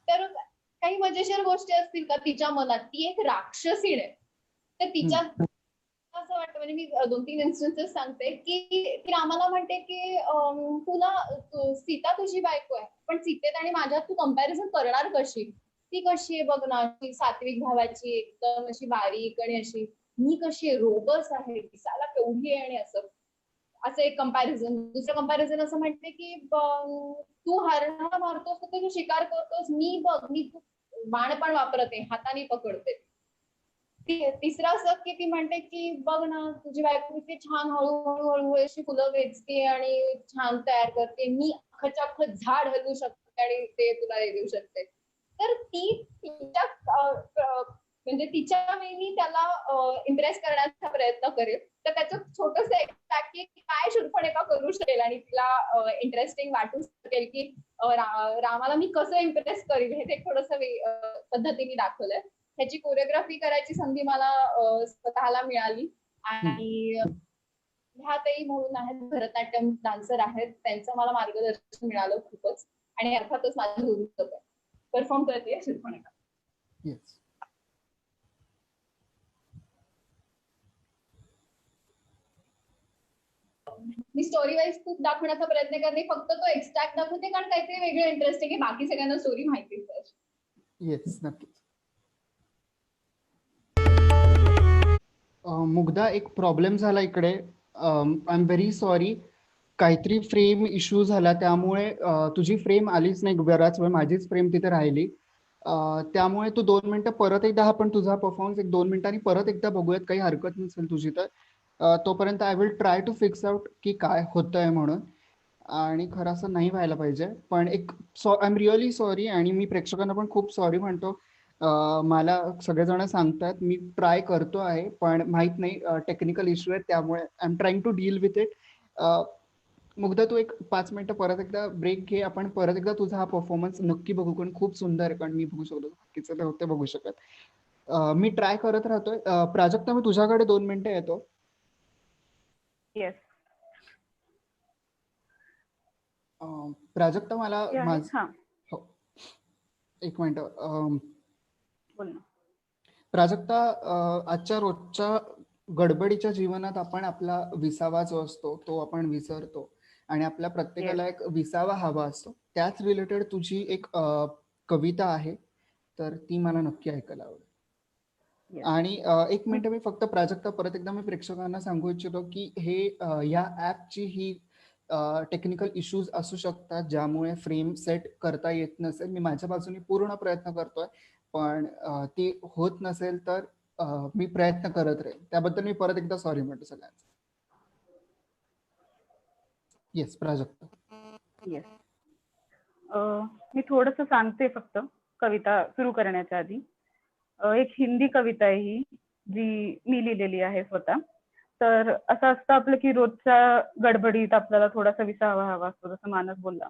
तर काही मजेशीर गोष्टी असतील का तिच्या मनात. ती एक राक्षसीण आहे, तर तिच्या असं वाटतं, म्हणजे मी 2-3 इन्स्टन्सेस सांगते की ती रामाला म्हणते की तुला सीता तुझी बायको आहे, पण सीतेत आणि माझ्यात तू कंपॅरिझन करणार कशी. ती कशी आहे बघ ना, ती सात्विक भावाची, एकदम अशी बारीक आणि अशी, मी कशी आहे, रोबस आहे, दिसायला केवढी आहे, आणि असं असं एक कंपॅरिझन. दुसरं कंपॅरिझन असं म्हणते की तू हरणा मारतोस, तर तू शिकार करतोस, मी बघ, मी बाण पण वापरते, हाताने पकडते. तिसरं असं की ती म्हणते की बघ ना, तुझी बायको किती छान हळूहळू अशी फुलं वेचते आणि छान तयार करते, मी अख्खच्या अख्खं झाड हलवू शकते आणि ते तुला हे देऊ शकते. तर ती तिच्या म्हणजे तिच्या वेळी त्याला इम्प्रेस करण्याचा प्रयत्न करेल. तर त्याचं छोटंसं एक्ट की काय शूर्पणखा करू शकेल आणि तिला इंटरेस्टिंग वाटू शकेल की रामाला मी कसं इम्प्रेस करेल, हे ते थोडंसं पद्धतीने दाखवलंय. ह्याची कोरिओग्राफी करायची संधी मला स्वतःला मिळाली. आणि ह्यातही म्हणून आहेत, भरतनाट्यम डान्सर आहेत, त्यांचं मला मार्गदर्शन मिळालं खूपच. आणि अर्थातच माझं गुरु परफॉर्म करते शूर्पणखा. येस. मी स्टोरी वाईज खूप दाखवण्याचा प्रयत्न करते, फक्त तो एक्स्ट्रॅक्ट दाखवते कारण काहीतरी वेगळं इंटरेस्टिंग आहे, बाकी सगळ्यांना स्टोरी माहितीच आहे. येस, नक्कीच. मुग्धा, एक प्रॉब्लेम झाला इकडे. I am very sorry. काहीतरी फ्रेम इश्यू झाला, त्यामुळे तुझी फ्रेम आलीच नाही बराच वेळ, माझीच फ्रेम तिथे राहिली. त्यामुळे तू 2 मिनिटं परत एकदा आपण तुझा परफॉर्मन्स 1-2 मिनिटांनी परत एकदा बघूयात, काही हरकत नसेल तुझी तर. तोपर्यंत I will try to fix out की काय होतंय म्हणून. आणि खरं असं नाही व्हायला पाहिजे, पण आय एम रिअली सॉरी. आणि मी प्रेक्षकांना पण खूप सॉरी म्हणतो. मला सगळेजण सांगतात, मी ट्राय करतो आहे, पण माहित नाही, टेक्निकल इश्यू आहे, त्यामुळे I am trying to deal with it. Mugdha, तू एक 5 मिनिटं परत एकदा ब्रेक घे, आपण परत एकदा तुझा हा परफॉर्मन्स नक्की बघू, कारण खूप सुंदर आहे. कारण मी बघू शकतो, बाकीचं नव्हते बघू शकत. मी ट्राय करत राहतोय. प्राजक्ता, मी तुझ्याकडे 2 मिनिटं येतो. येस. प्राजक्ता, मला माझ हा, हो, 1 मिनिट. बोल ना. प्राजक्ता, आजच्या रोजच्या गडबडीच्या जीवनात आपण आपला विसावा जो असतो तो आपण विसरतो आणि आपल्या येस. प्रत्येकाला एक विसावा हवा असतो. त्याच रिलेटेड तुझी एक कविता आहे, तर ती मला नक्की ऐकायला आवडेल. येस. आणि 1 मिनिट, मी फक्त प्राजक्ता परत एकदा मी प्रेक्षकांना सांगू इच्छितो की हे या ऍपची ही टेक्निकल इश्यूज असू शकतात ज्यामुळे फ्रेम सेट करता येत नसेल. मी माझ्या बाजूने पूर्ण प्रयत्न करतोय, पण ती होत नसेल तर मी प्रयत्न करत राहील. त्याबद्दल मी परत एकदा सॉरी म्हणतो सगळ्यांना. येस प्राजक्ता. येस. मी थोडस सांगते फक्त कविता सुरू करण्याच्या आधी. एक हिंदी कविता आहे ही, जी मी लिहिलेली आहे स्वतः. तर असं असतं आपलं की रोजच्या गडबडीत आपल्याला थोडासा विसावा हवा असतो, जसं मानस बोलला.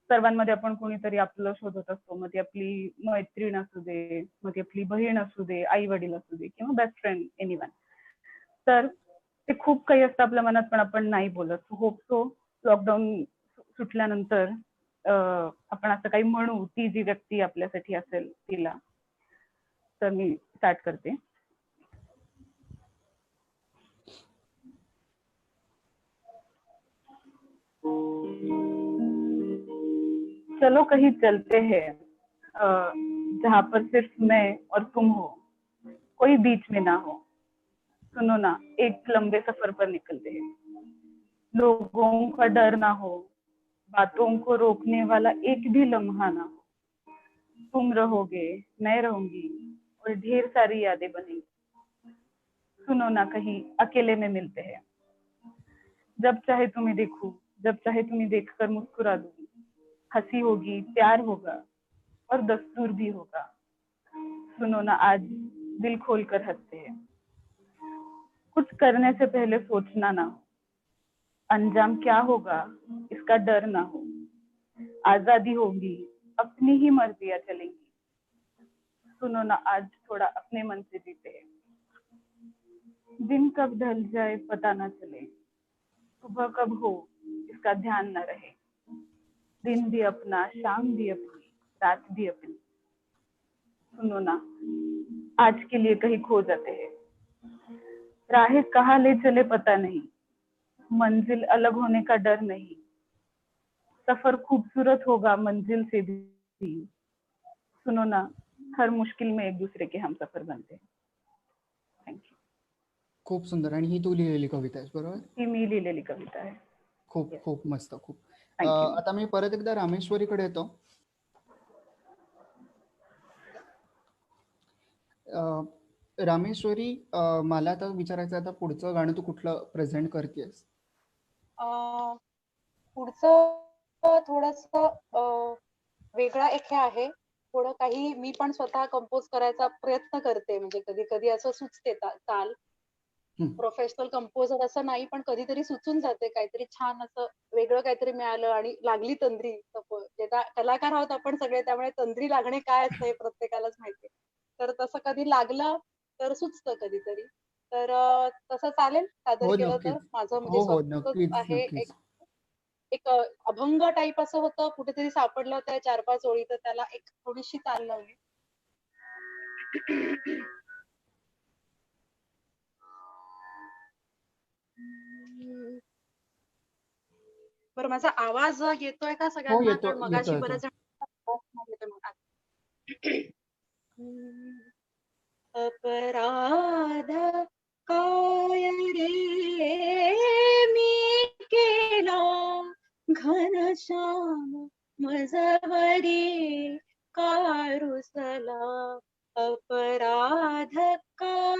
सर्वांमध्ये आपण कोणीतरी आपलं शोधत असतो. मग ती आपली मैत्रीण असू दे, मग ती आपली बहीण असू दे, आई वडील असू दे, किंवा बेस्ट फ्रेंड, एनीवन. तर ते खूप काही असतं आपल्या मनात, पण आपण नाही बोलत. होप सो लॉकडाऊन सुटल्यानंतर आपण असं काही म्हणू, ती जी व्यक्ती आपल्यासाठी असेल तिला. तर मी स्टार्ट करते. चलो कहीं चलते हैं, जहाँ पर सिर्फ मैं और तुम हो, कोई बीच में ना हो. सुनो ना, एक लंबे सफर पर निकलते हैं. लोगों का डर ना हो, बातों को रोकने वाला एक भी लम्हा ना हो. तुम रहोगे, मैं रहूंगी, और ढेर सारी यादें बनेंगी. सुनो ना, कहीं अकेले में मिलते हैं. जब चाहे तुम्हें देखूं, जब चाहे तुम्हें देखकर मुस्कुरा दूं. हंसी होगी, प्यार होगा, और दस्तूर भी होगा. सुनो ना, आज दिल खोलकर हंसते हैं. कुछ करने से पहले सोचना ना हो. अंजाम क्या होगा इसका डर ना हो. आजादी होगी, अपनी ही मर्जियां चलेंगी. सुनो ना, आज थोड़ा अपने मन से जीते हैं. दिन कब ढल जाए पता ना चले, सुबह कब हो इसका ध्यान न रहे. दिन भी अपना, शाम भी अपनी, रात भी अपनी. सुनो ना, आज के लिए कहीं खो जाते हैं. राहें कहाँ ले चले पता नहीं, मंजिल अलग होने का डर नहीं. सफर खूबसूरत होगा मंजिल से भी. सुनो ना, हर मुश्किल में एक दूसरे के हम सफर बनते हैं. थँक्यू. खूप सुंदर. आणि ही तू लिहिलेली कविता आहे बरोबर? ही मी लिहिलेली कविता आहे. खूप Yes. खूप मस्त. खूप. थँक्यू. आता मी परत एकदा रामेश्वरीकडे येतो. रामेश्वरी, मला आता विचारायचं, आता पुढचं गाणं तू कुठलं प्रेझेंट करतेस? पुढचं थोडस वेगळा एक हे आहे. थोडं काही मी पण स्वतः कंपोज करायचा प्रयत्न करते. म्हणजे कधी कधी असं सुचते चाल. प्रोफेशनल कंपोजर असं नाही, पण कधीतरी सुचून जाते काहीतरी छान असं वेगळं काहीतरी मिळालं आणि लागली तंद्री. कलाकार आहोत आपण सगळे, त्यामुळे तंद्री लागणे काय असतं हे प्रत्येकालाच माहिती. तर तसं कधी लागलं तर सुचतं कधीतरी. तर तसं चालेल सादर हो केलं तर. नक्कीच. माझं म्हणजे हो हो स्वतःच नक्कीच आहे. नक्कीच. एक अभंग टाईप असं होतं, कुठेतरी सापडलं त्या 4-5 ओळी, तर त्याला एक थोडीशी चाल लावली. बरं, माझा आवाज येतोय का हो सगळ्यांना? येतो कारण मगाशी येतो. बरेच जण अपराध काय रे मी केला, घनश्याम मजवरी का रुसला. अपराध काय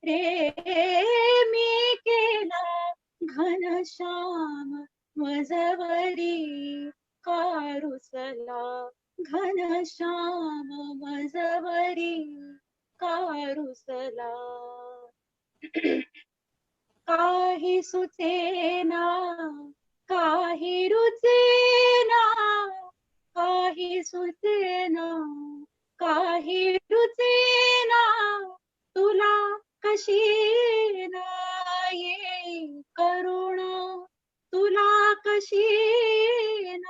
रे मी केला, घनश्याम मजवरी का रुसला. घनश्याम मजवरी का रुसला. काही सुचेना, काही रुचेना, काही सुचेना, काही रुचेना, कशी न येई करुण, तुला कशी न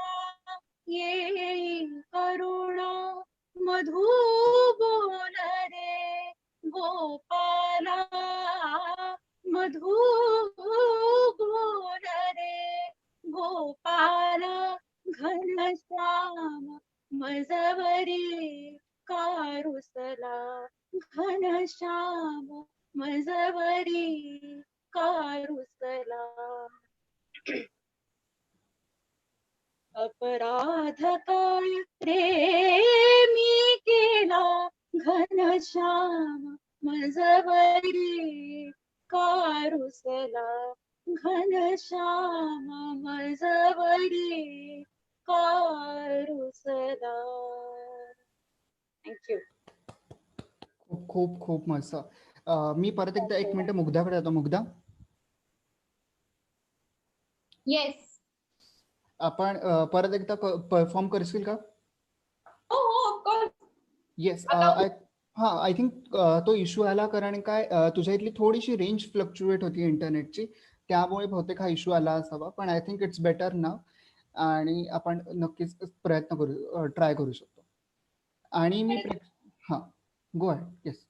येई करुण, मधु बोल रे गोपाला, मधु बोल रे गोपाला, घनश्याम मजवरी कारुसला, घनश्याम मजवरी कारुसला. अपराध काय रे मी केला, घनश्याम मजवरी कारुसला, घनश्याम मजवरी कारुसला. थँक्यू. खूप खूप खूप मस्त. मी परत एकदा 1 मिनिट मुग्धाकडे जातो. मुग्धा, येस. आपण परत एकदा परफॉर्म करशील का? हो हो ऑफकोर्स. येस. आता आय थिंक तो इश्यू आला कारण काय तुझ्या इथली थोडीशी रेंज फ्लक्च्युएट होती इंटरनेटची, त्यामुळे बहुतेक हा इश्यू आला असावा. पण आय थिंक इट्स बेटर नाव आणि आपण नक्कीच प्रयत्न करू, ट्राय करू शकतो. आणि मी हां, गो अहेड. येस.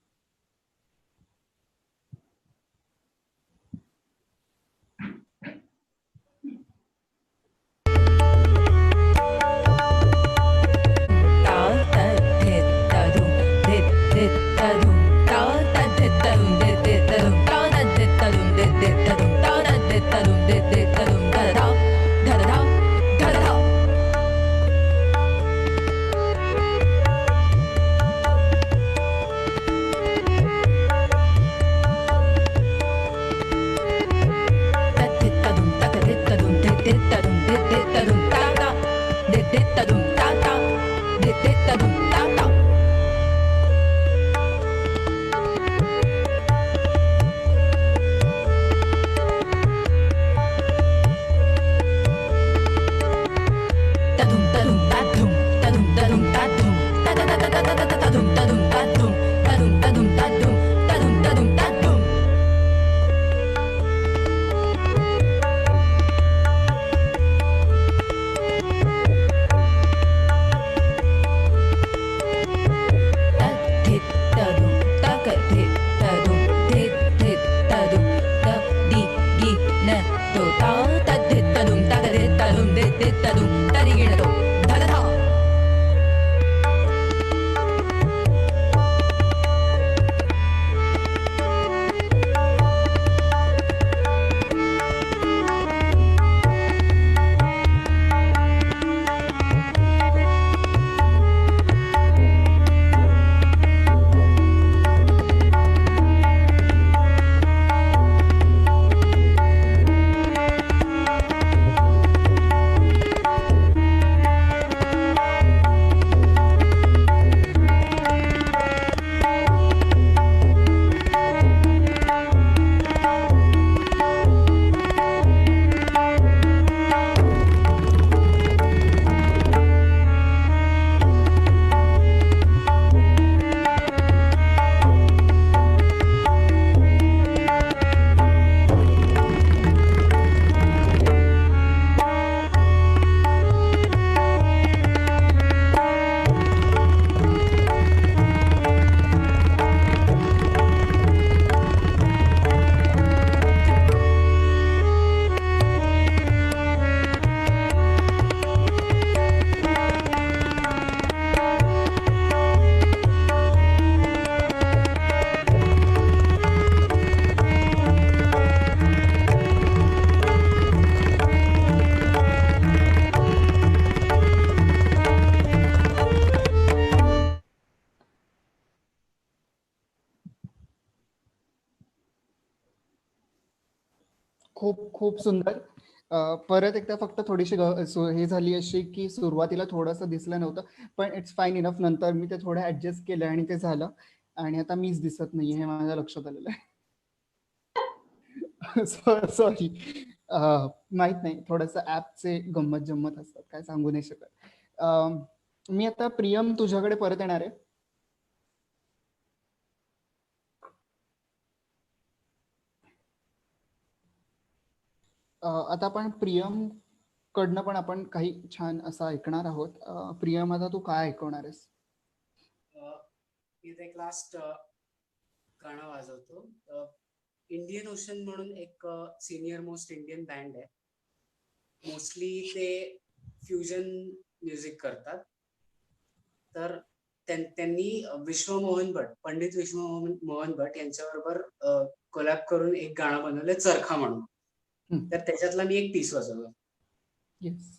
खूप खूप सुंदर. परत एकदा फक्त थोडीशी हे झाली अशी की सुरुवातीला थोडंसं दिसलं नव्हतं, पण इट्स फाईन इनफ. नंतर मी ते थोडं ऍडजस्ट केलं आणि ते झालं. आणि आता मीच दिसत नाहीये हे माझ्या लक्षात आलेलं आहे. सॉरी. माहित नाही, थोडंसं ऍपचे गंमत जम्मत असतात, काय सांगू नाही शकत. मी आता प्रियम तुझ्याकडे परत येणार आहे. आता आपण प्रियम कडनं पण आपण काही छान असं ऐकणार आहोत. प्रियम, आता तू काय ऐकवणार आहेस? इथे एक लास्ट गाणं वाजवतो. इंडियन ओशन म्हणून एक सिनियर मोस्ट इंडियन बँड आहे. मोस्टली ते फ्युजन म्युझिक करतात. तर त्यांनी पंडित विश्वमोहन भट यांच्याबरोबर कोलॅब करून एक गाणं बनवलं, चरखा म्हणून. तर त्याच्यातला मी एक पीस वाजवला. येस.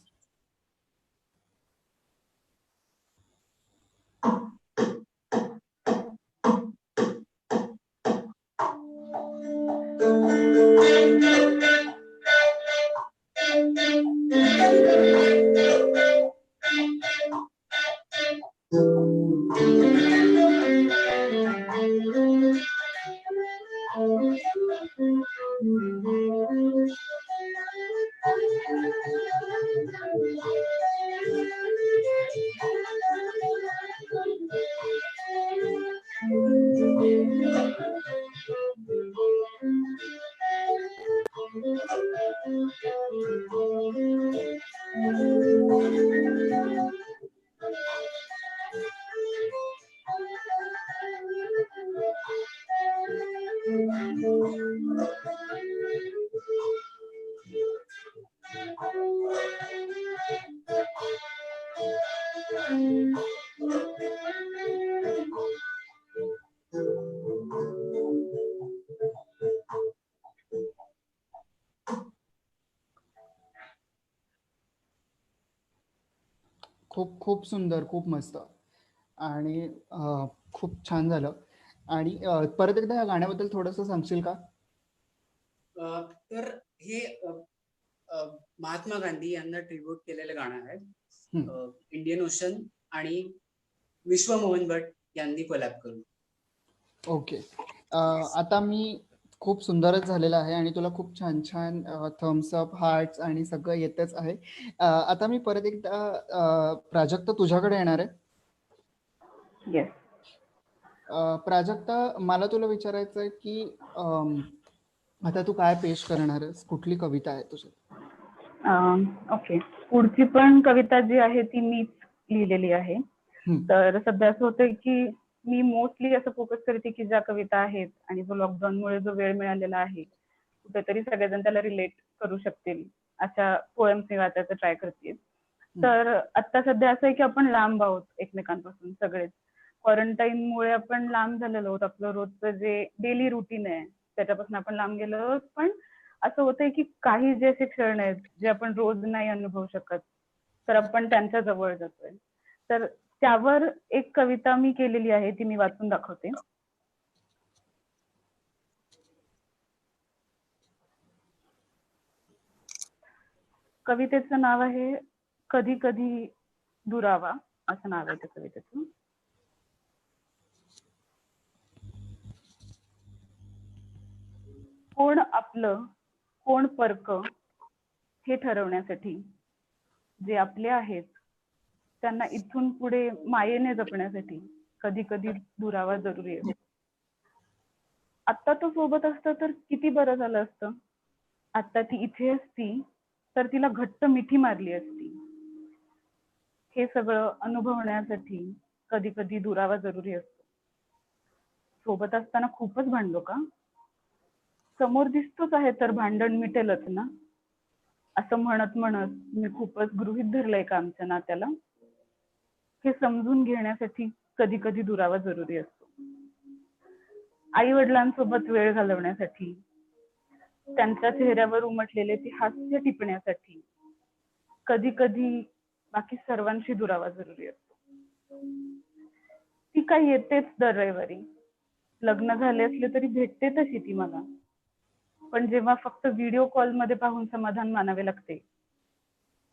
खूप खूप सुंदर, खूप मस्त आणि खूप छान झालं. आणि परत एकदा या गाण्याबद्दल थोडंसं सांगशील का? तर हे महात्मा गांधी यांना ट्रिब्यूट केलेलं गाणं आहे. इंडियन ओशन आणि विश्वमोहन भट यांनी कोलॅब करून. ओके. आता मी खूप सुंदरच झालेलं आहे आणि तुला खूप छान छान थम्स अप, हार्ट्स आणि सगळं येतच आहे. आता मी परत एकदा प्राजक्ता तुझ्याकडे येणार आहे. येस. प्राजक्ता, मला तुला विचारायचं आहे की आता तू काय पेश करणार आहेस? कुठली कविता आहे तुझी? ओके. पुढची पण कविता जी आहे ती मीच लिहिलेली आहे. तर सध्या असं होतंय की मी मोस्टली असं फोकस करते की ज्या कविता आहेत आणि जो लॉकडाऊनमुळे जो वेळ मिळालेला आहे, कुठेतरी सगळेजण त्याला रिलेट करू शकतील अशा पोएम्स मी वाचायचं ट्राय करते. तर आता सध्या असं आहे की आपण लांब आहोत एकमेकांपासून सगळेच. क्वारंटाईनमुळे आपण लांब झालेलो आहोत. आपलं रोजचं जे डेली रुटीन आहे त्याच्यापासून आपण लांब गेलो आहोत. पण असं होतंय की काही जे असे क्षण आहेत जे आपण रोज नाही अनुभवू शकत, तर आपण त्यांच्या जवळ जातोय. तर त्यावर एक कविता मी केलेली आहे, ती मी वाचून दाखवते. कवितेचं नाव आहे कधी कधी दुरावा, असं नाव आहे त्या कवितेचं. कोण आपलं कोण परक हे ठरवण्यासाठी जे आपले आहेत त्यांना इथून पुढे मायेने जपण्यासाठी कधी कधी दुरावा जरुरी आहे. आत्ता तो सोबत असतं तर किती बरं झालं असतं. आता ती इथे असती तर तिला घट्ट मिठी मारली असती. हे सगळं अनुभवण्यासाठी कधी कधी दुरावा जरुरी असतो. सोबत असताना खूपच भांडलो का? समोर दिसतोच आहे तर भांडण मिटेलच ना, असं म्हणत म्हणत मी खूपच गृहीत धरलंय का आमच्या नात्याला. हे समजून घेण्यासाठी कधी कधी दुरावा जरुरी असतो. आई वडिलांसोबत वेळ घालवण्यासाठी, त्यांच्या चेहऱ्यावर उमटलेले ते हास्य टिपण्यासाठी कधी कधी बाकी सर्वांशी दुरावा जरुरी असतो. ती काय येतेच दर रविवारी, लग्न झाले असले तरी भेटते तशी ती मला. पण जेव्हा फक्त व्हिडिओ कॉल मध्ये पाहून समाधान मानावे लागते,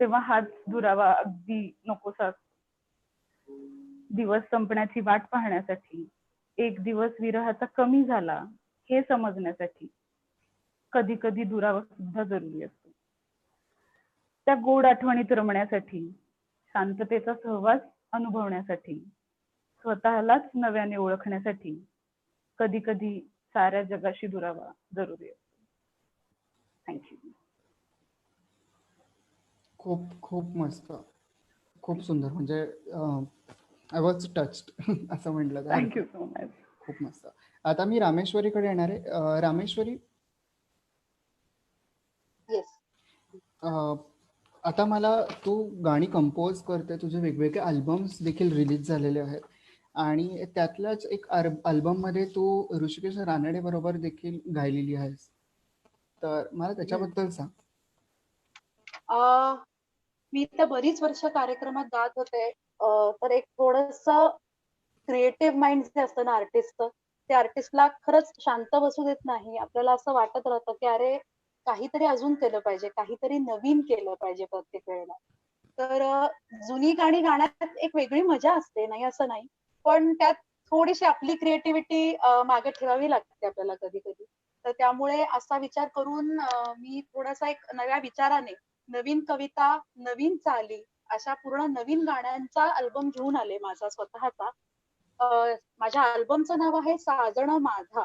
तेव्हा हाच दुरावा अगदी नकोसा असतो. दिवस संपण्याची वाट पाहण्यासाठी, एक दिवस विरहाचा कमी झाला हे समजण्यासाठी कधी कधी दुरावा सुद्धा जरुरी असतो. त्या गोड आठवणीत रमण्यासाठी, शांततेचा सहवास अनुभवण्यासाठी, स्वतःलाच नव्याने ओळखण्यासाठी कधी कधी साऱ्या जगाशी दुरावा जरुरी असतो. थँक्यू. खूप खूप मस्त, खूप सुंदर. म्हणजे आय वॉज टच्ड असं म्हटलं तर हरकत. Thank you so much. खूप मस्त. आता मी रामेश्वरीकडे येणार आहे. रामेश्वरी, येस. आता मला तू गाणी कंपोज करते, तुझे वेगवेगळे अल्बम्स देखील रिलीज झालेले आहेत आणि त्यातल्याच एक अल्बम मध्ये तू ऋषिकेश रानडे बरोबर देखील गायलेली आहेस, तर मला त्याच्याबद्दल सांग. मी तर बरीच वर्ष कार्यक्रमात गात होते. तर एक थोडस क्रिएटिव्ह माइंड जे असतं ना आर्टिस्टचं, ते आर्टिस्टला खरंच शांत बसू देत नाही. आपल्याला असं वाटत राहतं की अरे काहीतरी अजून केलं पाहिजे, काहीतरी नवीन केलं पाहिजे प्रत्येक वेळेला. तर जुनी गाणी गाण्यात एक वेगळी मजा असते, नाही असं नाही, पण त्यात थोडीशी आपली क्रिएटिव्हिटी मागे ठेवावी लागते आपल्याला कधी कधी. तर त्यामुळे असा विचार करून मी थोडासा एक नव्या विचाराने नवीन कविता, नवीन चाली अशा पूर्ण नवीन गाण्यांचा अल्बम घेऊन आले माझा स्वतःचा. माझ्या अल्बमचं नाव आहे साजण माझा.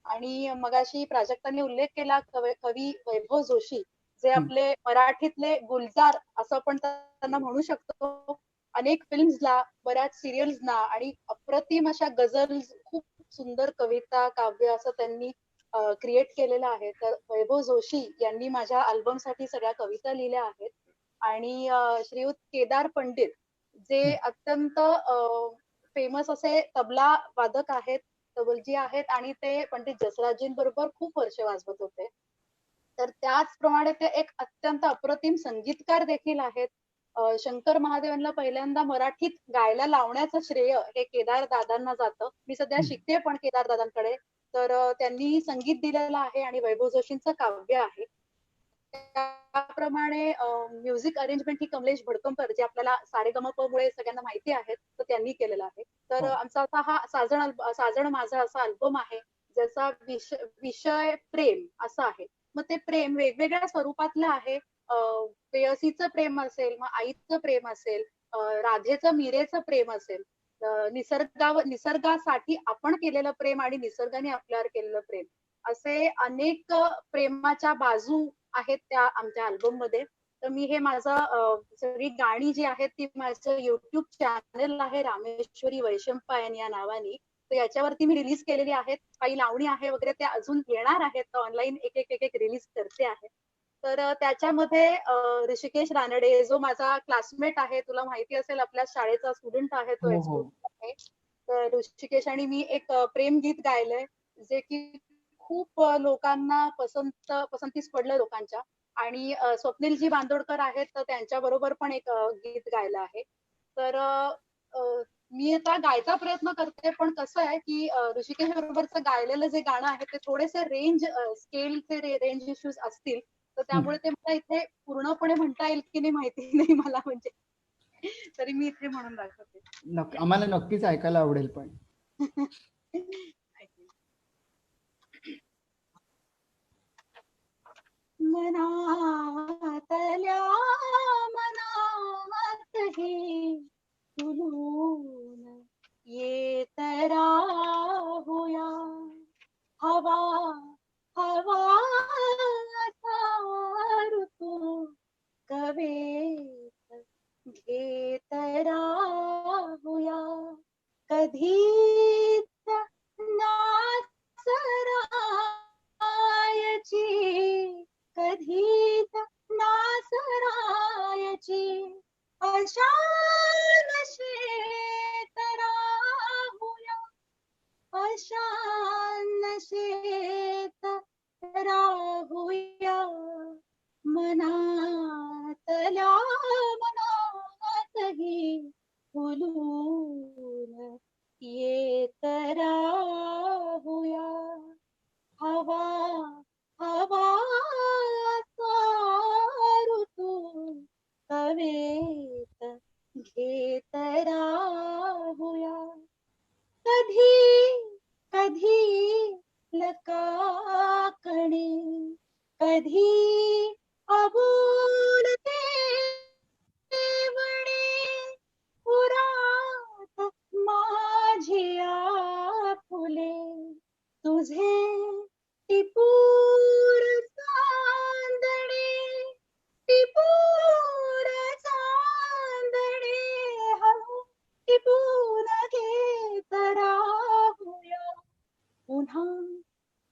आणि मगाशी प्राजक्ताने उल्लेख केला कवी वैभव जोशी, जे आपले मराठीतले गुलजार असं आपण त्यांना म्हणू शकतो. अनेक फिल्म्सला, बऱ्याच सिरियल्सना आणि अप्रतिम अशा गझल, खूप सुंदर कविता, काव्य असं त्यांनी क्रिएट केलेलं आहे. तर वैभव जोशी यांनी माझ्या अल्बमसाठी सगळ्या कविता लिहिल्या आहेत. आणि श्रीयुत केदार पंडित, जे अत्यंत फेमस असे तबला वादक आहेत, तबलजी आहेत, आणि ते पंडित जसराजींबरोबर खूप वर्ष वाजवत होते. तर त्याचप्रमाणे ते एक अत्यंत अप्रतिम संगीतकार देखील आहेत. शंकर महादेवांना पहिल्यांदा मराठीत गायला लावण्याचं श्रेय हे केदार दादांना जातं. मी सध्या शिकते पण केदार दादांकडे. तर त्यांनी संगीत दिलेलं आहे आणि वैभव जोशींचं काव्य आहे. त्याप्रमाणे म्युझिक अरेंजमेंट ही कमलेश भडकमकर, जे आपल्याला सारेगमप मुळे सगळ्यांना माहिती आहेत, तर त्यांनी केलेला आहे. तर आमचा आता हा साजण माझा असा अल्बम आहे, ज्याचा विषय प्रेम असा आहे. मग ते प्रेम वेगवेगळ्या स्वरूपातलं आहे. प्रेयसीचं प्रेम असेल, मग आईचं प्रेम असेल, राधेचं मीरेचं प्रेम असेल, निसर्गासाठी आपण केलेलं प्रेम आणि निसर्गाने आपल्यावर केलेलं प्रेम, असे अनेक प्रेमाच्या बाजू आहेत त्या आमच्या अल्बम मध्ये. तर मी हे माझं सगळी गाणी जी आहेत ती माझं युट्यूब चॅनल आहे रामेश्वरी वैशंपायन या नावाने, तर याच्यावरती मी रिलीज केलेली आहेत. काही लावणी आहे वगैरे त्या अजून येणार आहेत, तर ऑनलाईन एक एक रिलीज करते आहे. तर त्याच्यामध्ये ऋषिकेश रानडे, जो माझा क्लासमेट आहे, तुला माहिती असेल आपल्या शाळेचा स्टुडंट आहे तो, आहे. तर ऋषिकेश आणि मी एक प्रेम गीत गायलंय, जे की खूप लोकांना पसंतीस पडलं लोकांच्या. आणि स्वप्नीलजी बांदोडकर आहेत, तर त्यांच्या बरोबर पण एक गीत गायलं आहे. तर मी आता गायचा प्रयत्न करते, पण कसं आहे की ऋषिकेश बरोबरचं गायलेलं जे गाणं आहे ते थोडेसे स्केलचे रेंज इश्यूज असतील, तर त्यामुळे ते मला इथे पूर्णपणे म्हणता येईल की नाही माहिती नाही मला, म्हणजे तरी मी इथे म्हणून दाखवते. आम्हाला नक्कीच ऐकायला आवडेल. पण मनातल्या मनातही तुलून येत राहूया, हवा हवा असा ऋतू कवेत घेत राहूया, कधीच नासरायची, कधीच नासरायची, अशा नशेत राहूया, अशा नशेत राहूया, मनातल्या मनातही फुलून येत राहूया, हवा हवा असा ऋतू कवेत घेत राहूया, कधी कधी लकाकणे, कधी अबोलते वणे, पुरात माझिया फुले, तुझे टिपूर चांदणे, टिपूर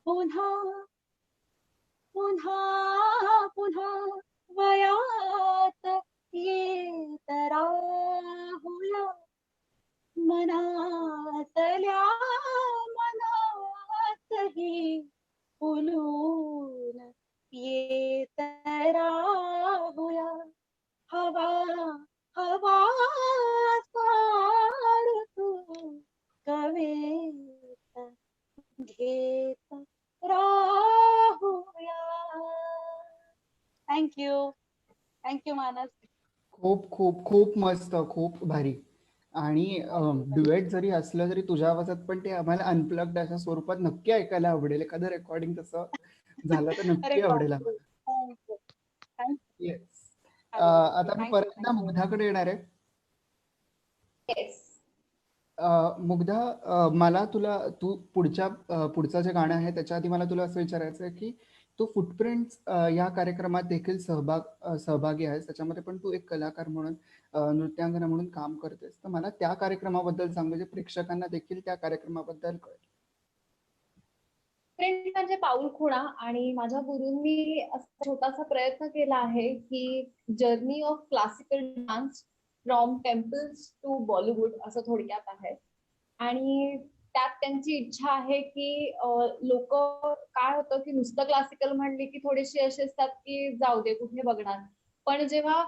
पुन्हा पुन्हा पुन्हा वयात येत राहुया, मनातल्या मनातही फुलून येत राहुया. हवा हवा ऋतू कवेत घेत राहुया. थँक्यू मानस. खूप खूप खूप मस्त, खूप भारी. आणि ड्युएट जरी असलं तरी तुझ्या आवाजात पण ते आम्हाला अनप्लग्ड अशा स्वरूपात नक्की ऐकायला आवडेल. एखादं रेकॉर्डिंग तसं झालं तर नक्की अरे आवडेल थँक्यू आम्हाला. थँक्यू. येस. आता मी परत एकदा थँक्यू. मुग्धाकडे येणार आहे. येस. मुग्धा, मला तू पुढचं जे गाणं आहे त्याच्या आधी मला तुला असं विचारायचं आहे की तू फुटप्रिंट या कार्यक्रमात देखील सहभागी आहेस. त्याच्यामध्ये पण तू एक कलाकार म्हणून, नृत्यांगना म्हणून काम करतेस. तर मला त्या कार्यक्रमाबद्दल सांग, म्हणजे प्रेक्षकांना देखील त्या कार्यक्रमाबद्दल कळेल. फ्रेंड म्हणजे पाऊल खुणा आणि माझ्या गुरूंनी असा छोटासा प्रयत्न केला आहे की journey of classical dance from temples to Bollywood असं थोडक्यात आहे. आणि त्यात त्यांची इच्छा आहे की लोक, काय होतं की नुसतं क्लासिकल म्हणले की थोडेसे असे असतात की जाऊ दे कुठे बघणार, पण जेव्हा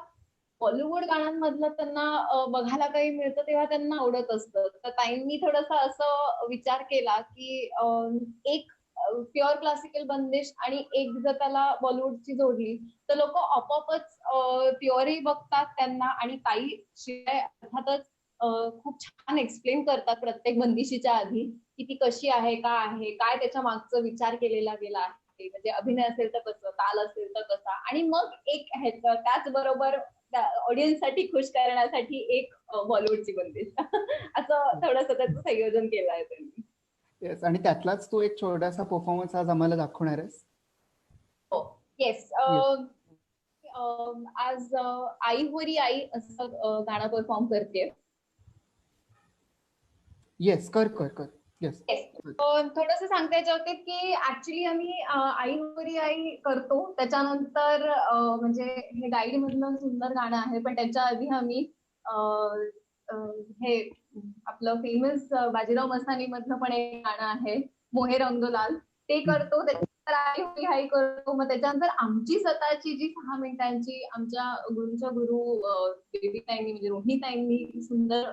बॉलिवूड गाण्यांमधलं त्यांना बघायला काही मिळतं तेव्हा त्यांना आवडत असतं. तर ताईंनी थोडासा असं विचार केला की एक प्युअर क्लासिकल बंदिश आणि एक जर त्याला बॉलिवूडची जोडली तर लोक आपोआपच प्युअरही बघतात त्यांना, आणि ताई शिवाय अर्थातच खूप छान एक्सप्लेन करतात प्रत्येक बंदिशीच्या आधी की ती कशी आहे, काय आहे, काय त्याच्या मागचा विचार केलेला गेला आहे, म्हणजे अभिनय असेल तर कसं, ताल असेल तर कसा, आणि मग एक त्याचबरोबर ऑडियन्स साठी खुश करण्यासाठी एक बॉलिवूडची बंदिश असं थोडंसं त्याचं संयोजन केलं आहे त्यांनी. येस. आणि त्यातलाच तू एक छोटासा परफॉर्मन्स आज आम्हाला दाखवणार आहेस. येस. Yes. आज आई होरी आई असं गाणं परफॉर्म करते. येस, कर कर कर. येस. थोडस सांगता याच्यावरती की ऍक्च्युली आम्ही आई होरी आई करतो त्याच्यानंतर म्हणजे हे गाईड मधलं सुंदर गाणं आहे, पण त्याच्या आधी आम्ही हे आपलं फेमस बाजीराव मस्तानी मधलं पण एक गाणं आहे मोहे रंगलाल, ते करतो. त्याच्यानंतर आई होरी आई करतो. मग त्याच्यानंतर आमची स्वतःची जी 6 मिनिटांची आमच्या गुरुच्या गुरु बेबी ताईंनी म्हणजे रोहिणी ताईंनी सुंदर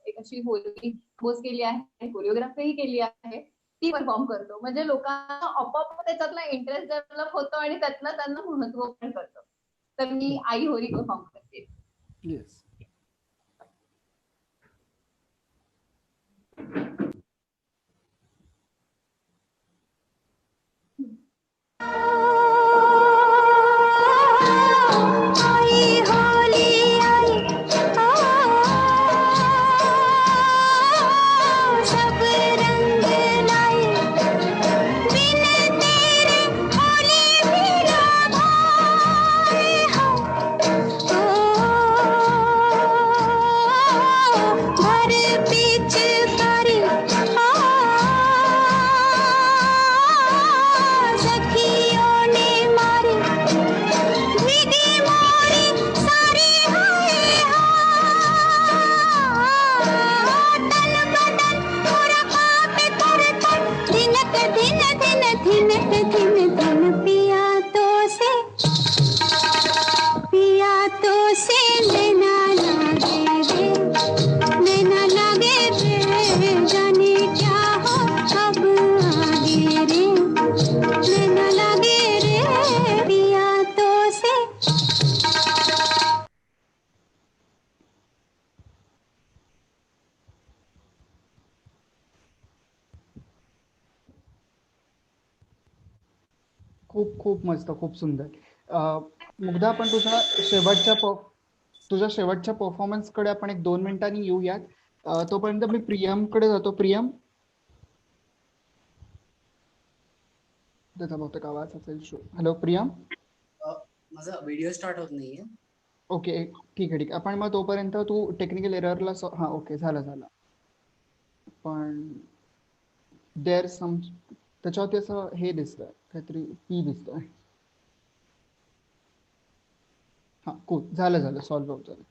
एक अशी होली कंपोज केली आहे, कोरिओग्राफी केली आहे, ती परफॉर्म करतो. म्हणजे लोकांना आपोआप त्याच्यातला इंटरेस्ट डेव्हलप होतो आणि त्यातलं त्यांना महत्व पण करतो. तर मी आई होरी परफॉर्म करते. येस. खूप खूप मस्त, खूप सुंदर. मुग्धा, आपण तुझ्या शेवटच्या परफॉर्मन्स कडे आपण एक 2 मिनिटांनी येऊयात. तोपर्यंत मी प्रियम कडे जातो. प्रियम, त्याचा बहुतेक आवाज असेल. हॅलो प्रियम. माझा व्हिडिओ स्टार्ट होत नाहीये. ओके, ठीक आहे. आपण मग तोपर्यंत तू टेक्निकल एररला हा ओके झालं. पण देअर सम त्याच्यावरती असं हे दिसतंय, काहीतरी पी दिसतोय. हा कूल, झालं सॉल्व्ह आउट झालं.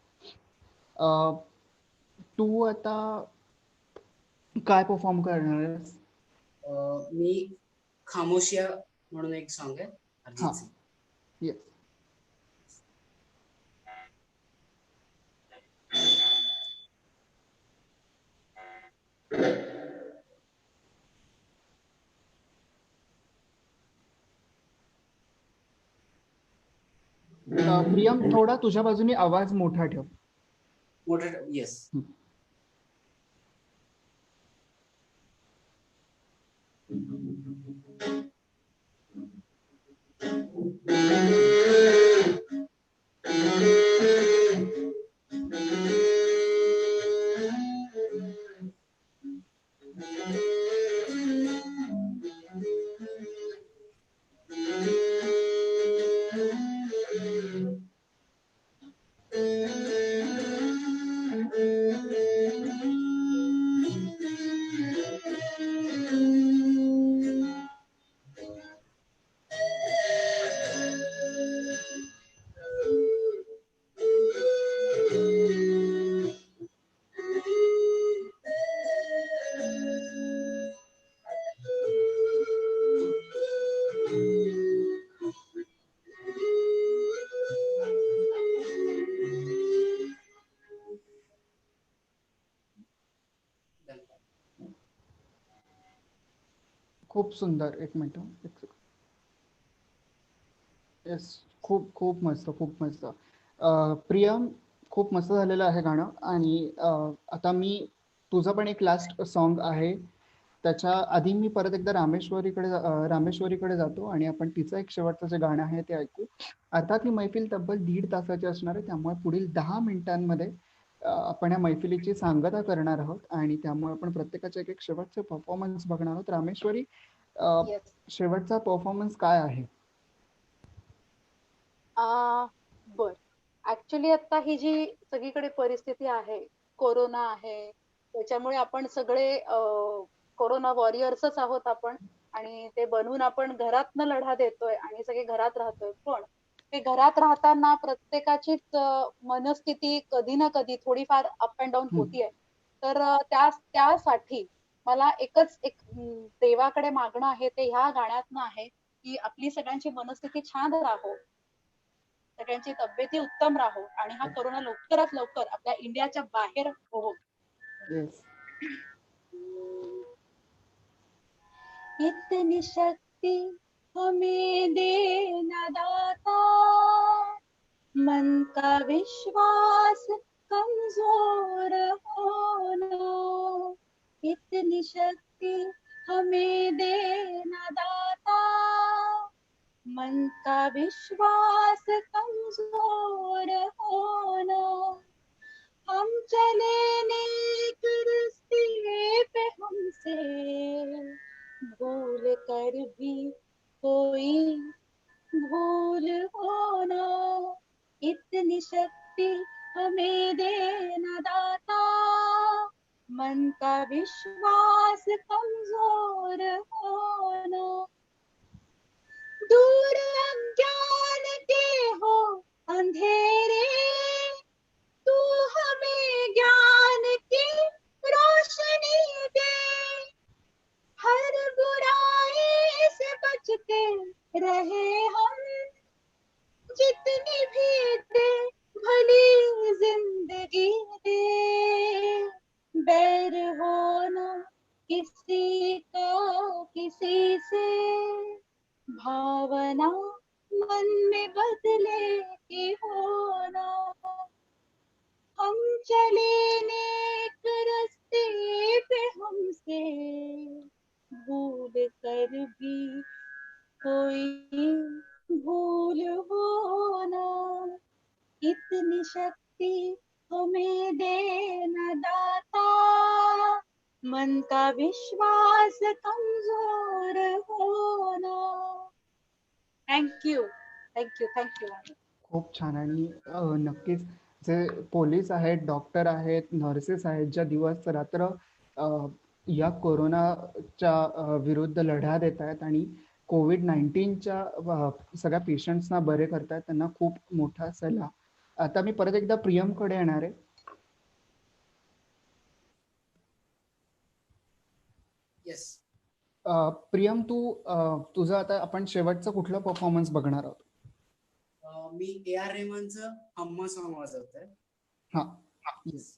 तू आता काय परफॉर्म करणार आहेस? मी खामोशिया म्हणून एक सॉन्ग आहे हा अरिजित सिंग. येस. प्रियम, थोडा तुझ्या बाजूने आवाज मोठा ठेव. मोठं येस. खूप सुंदर. एक मिनिट. येस, खूप खूप मस्त, खूप मस्त. प्रियम, खूप मस्त झालेलं आहे गाणं. आणि आता मी तुझं पण एक लास्ट सॉन्ग आहे, त्याच्या आधी मी परत एकदा रामेश्वरीकडे जातो आणि आपण तिचं एक शेवटचं जे गाणं आहे ते ऐकू. अर्थात ही मैफिल तब्बल 1.5 तासाची असणार आहे, त्यामुळे पुढील 10 मिनिटांमध्ये आपण या मैफिलीची सांगता करणार आहोत आणि त्यामुळे आपण प्रत्येकाचे एक एक शेवटचे परफॉर्मन्स बघणार आहोत. रामेश्वरी, येस. शेवटचा परफॉर्मन्स काय आहे? बर, ऍक्च्युली आता ही जी सगळीकडे परिस्थिती आहे, कोरोना आहे, त्याच्यामुळे आपण सगळे कोरोना वॉरियर्सच आहोत आपण. आणि ते बनवून आपण घरातनं लढा देतोय आणि सगळे घरात राहतोय. पण ते घरात राहताना प्रत्येकाचीच मनस्थिती कधी ना कधी थोडीफार अप अँड डाऊन होतीये. तर त्यासाठी मला एकच एक देवाकडे मागणं आहे, ते ह्या गाण्यातनं आहे की आपली सगळ्यांची मनस्थिती छान राहो, सगळ्यांची तब्येती उत्तम राहो आणि हा कोरोना लवकरात लवकर आपल्या इंडियाच्या बाहेर हो. येस. इतनी शक्ति हमें देना दाता, मन का विश्वास कमजोर होना, इतनी शक्ति हमें देना दाता, मन का विश्वास कमजोर होना, हम चले नेक रास्ते पे हमसे भूल कर भी कोई भूल होना, इतनी शक्ति हमें देना दाता, मन का विश्वास कमजोर होना, दूर अज्ञान के हो अंधेरे, तू हमें ज्ञान की रोशनी दे, हर बुराई से बच के रहे हम, जितनी भी दे भली जिंदगी दे, बैर होना किसी को किसी से, भावना मन में बदले की होना, हम चले नेक रास्ते पे हमसे भूल कर भी कोई भूल होना, इतनी शक्ति हमें देना दाता, मन का विश्वास कमजोर होना. थँक्यू. खूप छान. आणि नक्कीच जे पोलीस आहेत, डॉक्टर आहेत, नर्सेस आहेत, ज्या दिवस रात्र या कोरोनाच्या विरुद्ध लढा देत आहेत आणि कोविड-19च्या सगळ्या पेशंट्सना बरे करतायत. त्यांना खूप मोठा सलाम. आता मी परत एकदा प्रियमकडे येणार आहे. येस. प्रियम, तुझं आता आपण शेवटचं कुठलं परफॉर्मन्स बघणार आहोत? मी A.R. रेहमानचं हम्मा सॉन्ग वाजवतोय. हा. येस.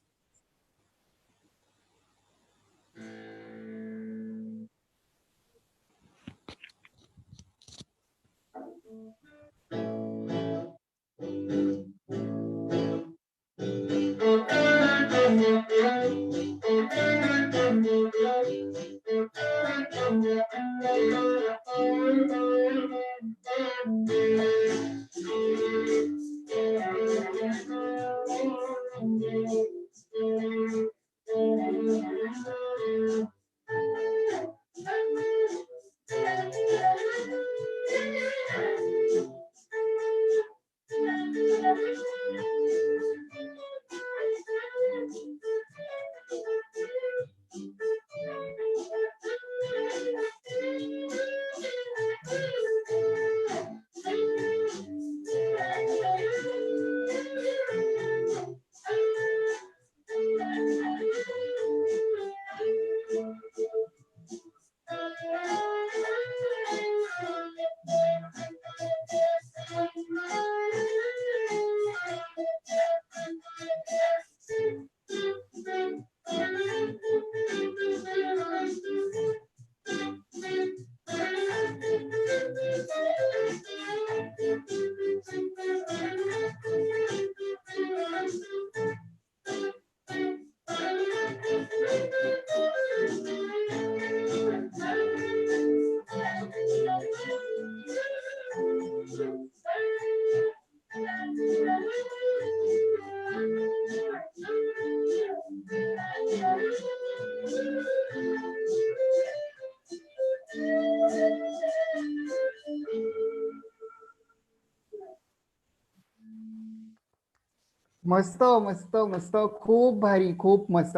मस्त मस्त मस्त, खूप भारी, खूप मस्त.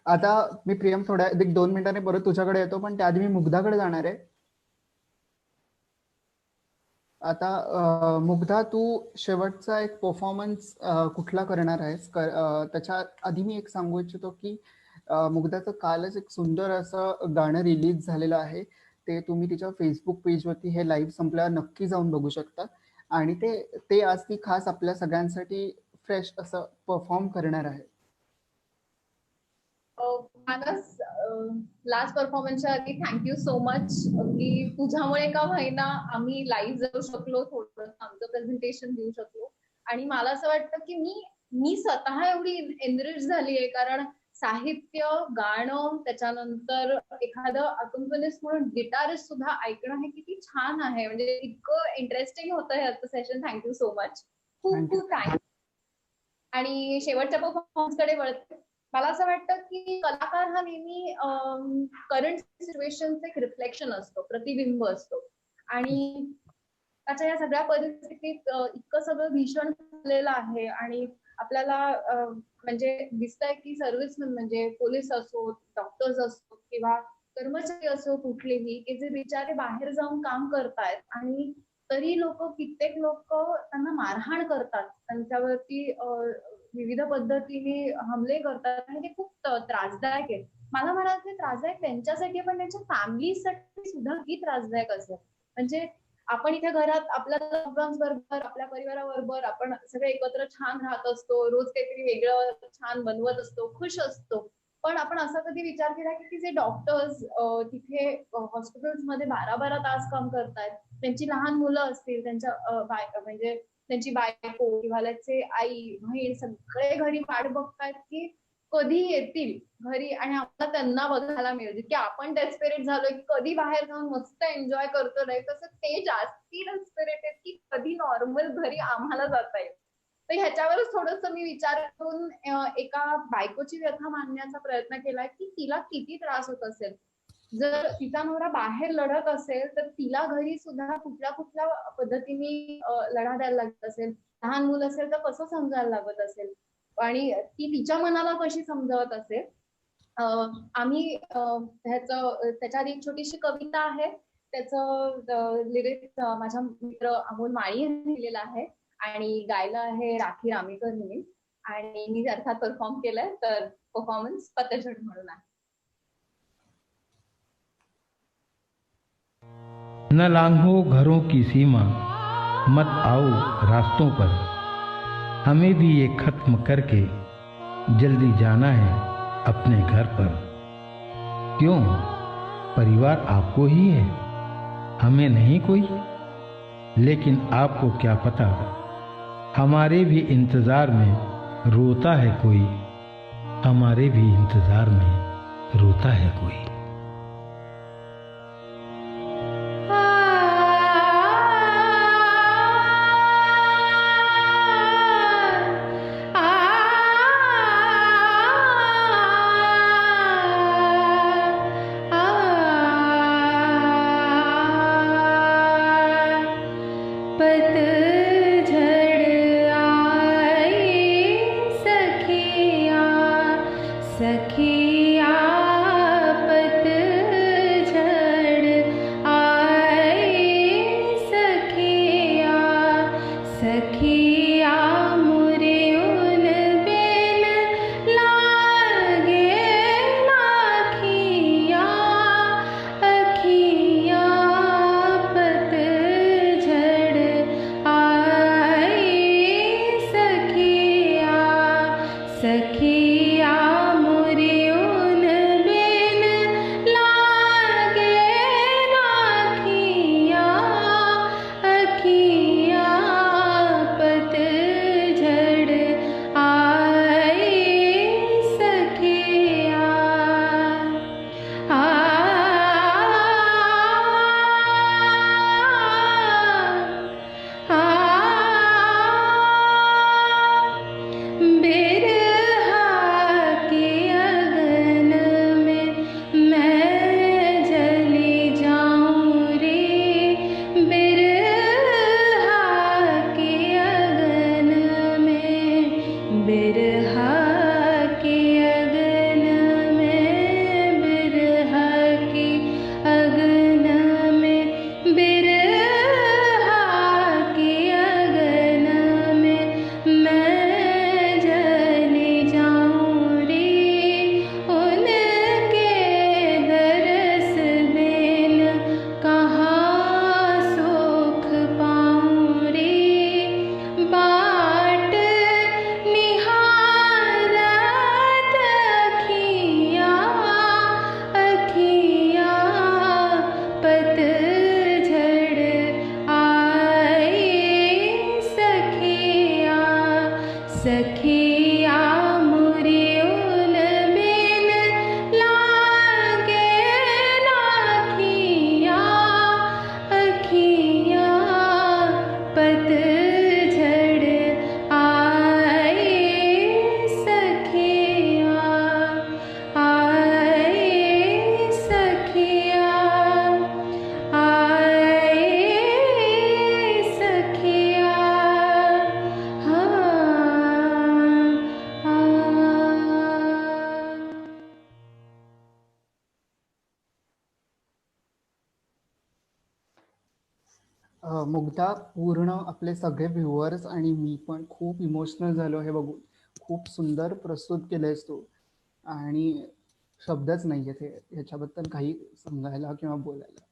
आता मी प्रियम थोड्या 2 मिनिटांनी परत तुझ्याकडे येतो, पण त्याआधी मी मुग्धाकडे जाणार आहे. आता मुग्धा, तू शेवटचा एक परफॉर्मन्स कुठला करणार आहेस? त्याच्या आधी मी एक सांगू इच्छितो की मुग्धाचं कालच एक सुंदर असं गाणं रिलीज झालेलं आहे. ते तुम्ही तिच्या फेसबुक पेजवरती हे लाईव्ह संपल्यावर नक्की जाऊन बघू शकता. आणि ते आज ती खास आपल्या सगळ्यांसाठी फ्रेश असं परफॉर्म करणार आहे. मानस, लास्ट परफॉर्मन्सच्या आधी थँक्यू सो मच की तुझ्यामुळे का होईना आम्ही लाईव्ह जाऊ शकलो, थोडं आमचं प्रेझेंटेशन देऊ शकलो. आणि मला असं वाटतं की मी स्वतः एवढी एनरिच झालीये, कारण साहित्य, गाणं, त्याच्यानंतर एखादं अकंपनिस्ट म्हणून गिटारिस्ट सुद्धा ऐकणं हे किती छान आहे. म्हणजे इतकं इंटरेस्टिंग होतं ह्याचं सेशन. थँक्यू सो मच, खूप खूप थँक्यू. आणि शेवटच्या परफॉर्मन्स कडे वळते. मला असं वाटतं की कलाकार हा नेहमी करंट सिच्युएशनचं एक रिफ्लेक्शन असतो, प्रतिबिंब असतो. आणि त्याच्या या सगळ्या परिस्थितीत इतकं सगळं भीषण झालेलं आहे आणि आपल्याला म्हणजे दिसतंय की सर्व्हिसमॅन म्हणजे पोलीस असो, डॉक्टर्स असो किंवा कर्मचारी असो कुठलेही, की जे बिचारे बाहेर जाऊन काम करतायत आणि तरी कित्येक लोक त्यांना मारहाण करतात, त्यांच्यावरती विविध पद्धतीने हमले करतात आणि ते खूप त्रासदायक आहे. मला म्हणायचं त्रासदायक त्यांच्यासाठी, पण त्यांच्या फॅमिलीसाठी सुद्धा किती त्रासदायक असेल. म्हणजे आपण इथे घरात आपल्या बरोबर, आपल्या परिवाराबरोबर आपण सगळे एकत्र छान राहत असतो, रोज काहीतरी वेगळं छान बनवत असतो, खुश असतो. पण आपण असा कधी विचार केला की जे डॉक्टर्स तिथे हॉस्पिटल्स मध्ये 12-12 तास काम करतायत, त्यांची लहान मुलं असतील, त्यांच्या म्हणजे त्यांची बायको किंवा आई, बहीण सगळे घरी वाट बघतायत की कधी येतील घरी आणि आम्हाला त्यांना बघायला मिळेल. की आपण डेस्पेरेट झालोय की कधी बाहेर जाऊन मस्त एन्जॉय करतो नाही, तसं ते जास्ती डेस्पेरेट आहेत की कधी नॉर्मल घरी आम्हाला जाता येईल. तर ह्याच्यावरच थोडस मी विचार करून एका बायकोची व्यथा मांडण्याचा प्रयत्न केलाय की तिला किती त्रास होत असेल. जर तिचा नवरा बाहेर लढत असेल तर तिला घरी सुद्धा कुठल्या कुठल्या पद्धतीने लढा द्यायला लागत असेल. लहान मुलं असेल तर कसं समजायला लागत असेल आणि ती तिच्या मनाला कशी समजावत असेल. आम्ही त्याच्या आधी एक छोटीशी कविता आहे, त्याचं लिरिक्स माझ्या मित्र अमोल माळी यांनी लिहिलेलं आहे आणि गायलं आहे राखी रामेकर यांनी, आणि मी अर्थात परफॉर्म केलंय. तर परफॉर्मन्स पतझड म्हणून आहे. न लांघो घरों की सीमा, मत आओ रास्तों पर, हमें भी ये खत्म करके जल्दी जाना है अपने घर पर। क्यों, परिवार आपको ही है, हमें नहीं कोई। लेकिन आपको क्या पता, हमारे भी इंतजार में रोता है कोई, हमारे भी इंतजार में रोता है कोई। मुग्धा, पूर्ण आपले सगळे व्ह्युअर्स आणि मी पण खूप इमोशनल झालो हे बघून. खूप सुंदर प्रस्तुत केलंयस तू आणि शब्दच नाहीये ते ह्याच्याबद्दल काही सांगायला किंवा बोलायला.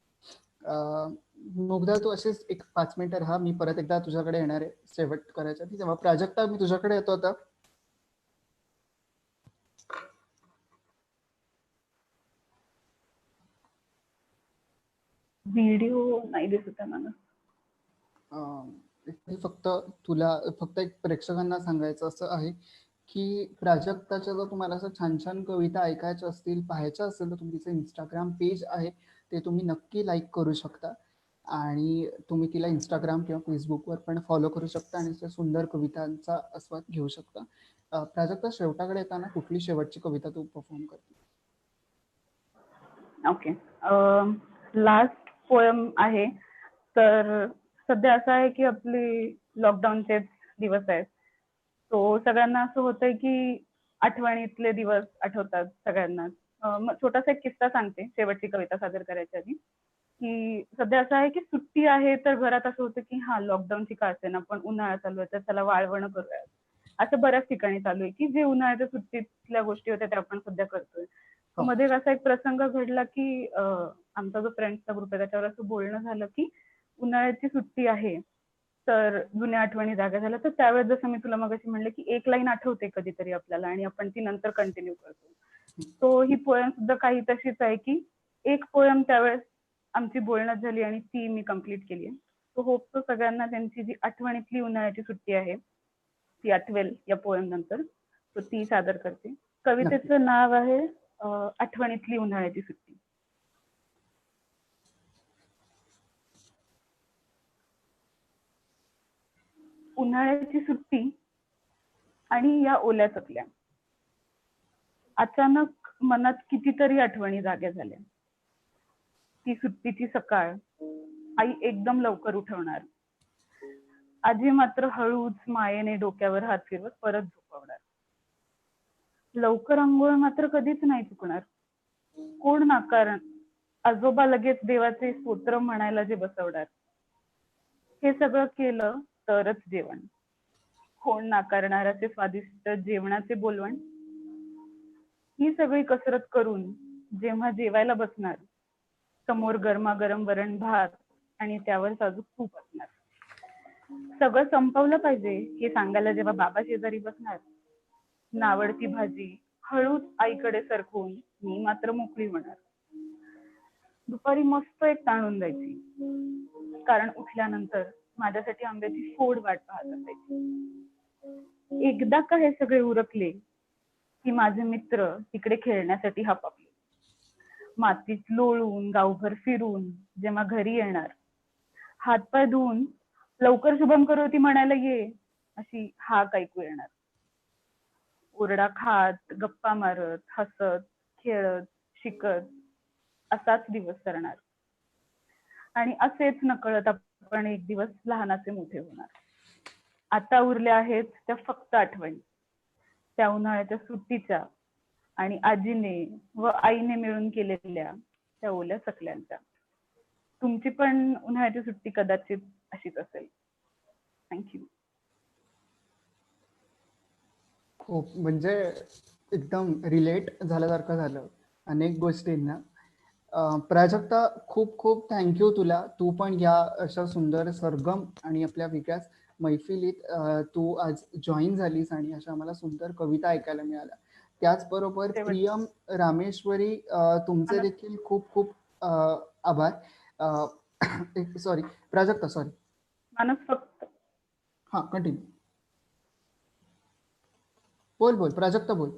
मुग्धा, तू असेच एक 5 मिनिटं राहा, मी परत एकदा तुझ्याकडे येणार आहे शेवट करायच्या आधी. तेव्हा प्राजक्ता, मी तुझ्याकडे येतो आता. व्हिडिओ नाही दिसत आहे मला. फक्त तुला फक्त एक प्रेक्षकांना सांगायचं असं आहे की प्राजक्ताच्या जर तुम्हाला असं छान छान कविता ऐकायच्या असतील, पाहायच्या असेल, तर तुमचं इंस्टाग्राम पेज आहे ते तुम्ही नक्की लाईक करू शकता आणि तुम्ही तिला इंस्टाग्राम किंवा फेसबुकवर पण फॉलो करू शकता आणि त्या सुंदर कवितांचा आस्वाद घेऊ शकता. प्राजक्ता, शेवटाकडे येताना कुठली शेवटची कविता तू परफॉर्म करते? ओके, लास्ट पोएम आहे. तर सध्या असं आहे की आपले लॉकडाऊनचे दिवस आहेत, तो सगळ्यांना असं होतंय की आठवणीतले दिवस आठवतात सगळ्यांनाच. मग छोटासा एक किस्सा सांगते शेवटची कविता सादर करायच्या आधी, की सध्या असं आहे की सुट्टी आहे तर घरात असं होतं की हा लॉकडाऊनची का असेना पण उन्हाळा चालू आहे तर चला वाळवण करूया. असं बऱ्याच ठिकाणी चालू आहे की जे उन्हाळ्याच्या सुट्टीतल्या गोष्टी होत्या त्या आपण सध्या करतोय. हो. मध्ये असा एक प्रसंग घडला की आमचा जो फ्रेंड्सचा ग्रुप आहे त्याच्यावर असं बोलणं झालं की उन्हाळ्याची सुट्टी आहे तर जुन्या आठवणी जागा झाल्या. तर त्यावेळेस जसं मी तुला मगाशी म्हणलं की एक लाईन आठवते कधीतरी आपल्याला आणि आपण ती नंतर कंटिन्यू करतो. तो ही पोयम सुद्धा काही तशीच आहे की एक पोयम त्यावेळेस आमची बोलणं झाली आणि ती मी कंप्लीट केली आहे. तो होपतो सगळ्यांना त्यांची जी आठवणीतली उन्हाळ्याची सुट्टी आहे ती आठवेल या पोयम नंतर. तो ती सादर करते. कवितेचं नाव आहे आठवणीतली उन्हाळ्याची सुट्टी. उन्हाळ्याची सुट्टी आणि या ओल्या चकल्या. अचानक मनात कितीतरी आठवणी जाग्या झाल्या. ती सुट्टीची सकाळ, आई एकदम लवकर उठवणार. आजी मात्र हळूच मायेने डोक्यावर हात फिरवत परत झोपवणार. लवकर अंघोळ मात्र कधीच नाही चुकणार. कोण नाकारण आजोबा लगेच देवाचे स्तोत्र म्हणायला जे बसवणार. हे सगळं केलं तरच जेवण. कोण नाकारणार असे स्वादिष्ट जेवणाचे बोलवण. ही सगळी कसरत करून जेव्हा जेवायला बसणार समोर गरमागरम वरण भात आणि त्यावर साजूक तूप असणार. सगळं संपवलं पाहिजे हे सांगायला जेव्हा बाबा शेजारी बसणार नावडती भाजी हळूच आईकडे सरकवून मी मात्र मोकळी होणार. दुपारी मस्त एक ताणून जायची कारण उठल्यानंतर माझ्यासाठी आंब्याची फोड वाट पाहत असायची. एकदा का हे सगळे उरकले की माझे मित्र तिकडे खेळण्यासाठी हपापले. मातीत लोळून गावभर फिरून जेव्हा घरी येणार हातपाय धुवून लवकर शुभम करोती म्हणायला ये अशी हाक ऐकू येणार. ओरडा खात गप्पा मारत हसत खेळत शिकत असाच दिवस करणार आणि असेच नकळत आपण एक दिवस लहानाचे मोठे होणार. आता उरल्या आहेत त्या फक्त आठवणी त्या उन्हाळ्याच्या सुट्टीच्या आणि आजीने व आईने मिळून केलेल्या त्या ओल्या चकल्यांच्या. तुमची पण उन्हाळ्याची सुट्टी कदाचित अशीच असेल. थँक्यू. खूप म्हणजे एकदम रिलेट झाल्यासारखं झालं अनेक गोष्टींना. प्राजक्ता खूप खूप थँक्यू तुला. तू पण या अशा सुंदर सरगम आणि आपल्या वेगळ्याच मैफिलीत तू आज जॉईन झालीस आणि अशा आम्हाला सुंदर कविता ऐकायला मिळाल्या. त्याचबरोबर प्रियम रामेश्वरी तुमचे देखील खूप खूप आभार. सॉरी प्राजक्ता सॉरी मानस फक्त हा कंटिन्यू बोल प्राजक्ता बोल.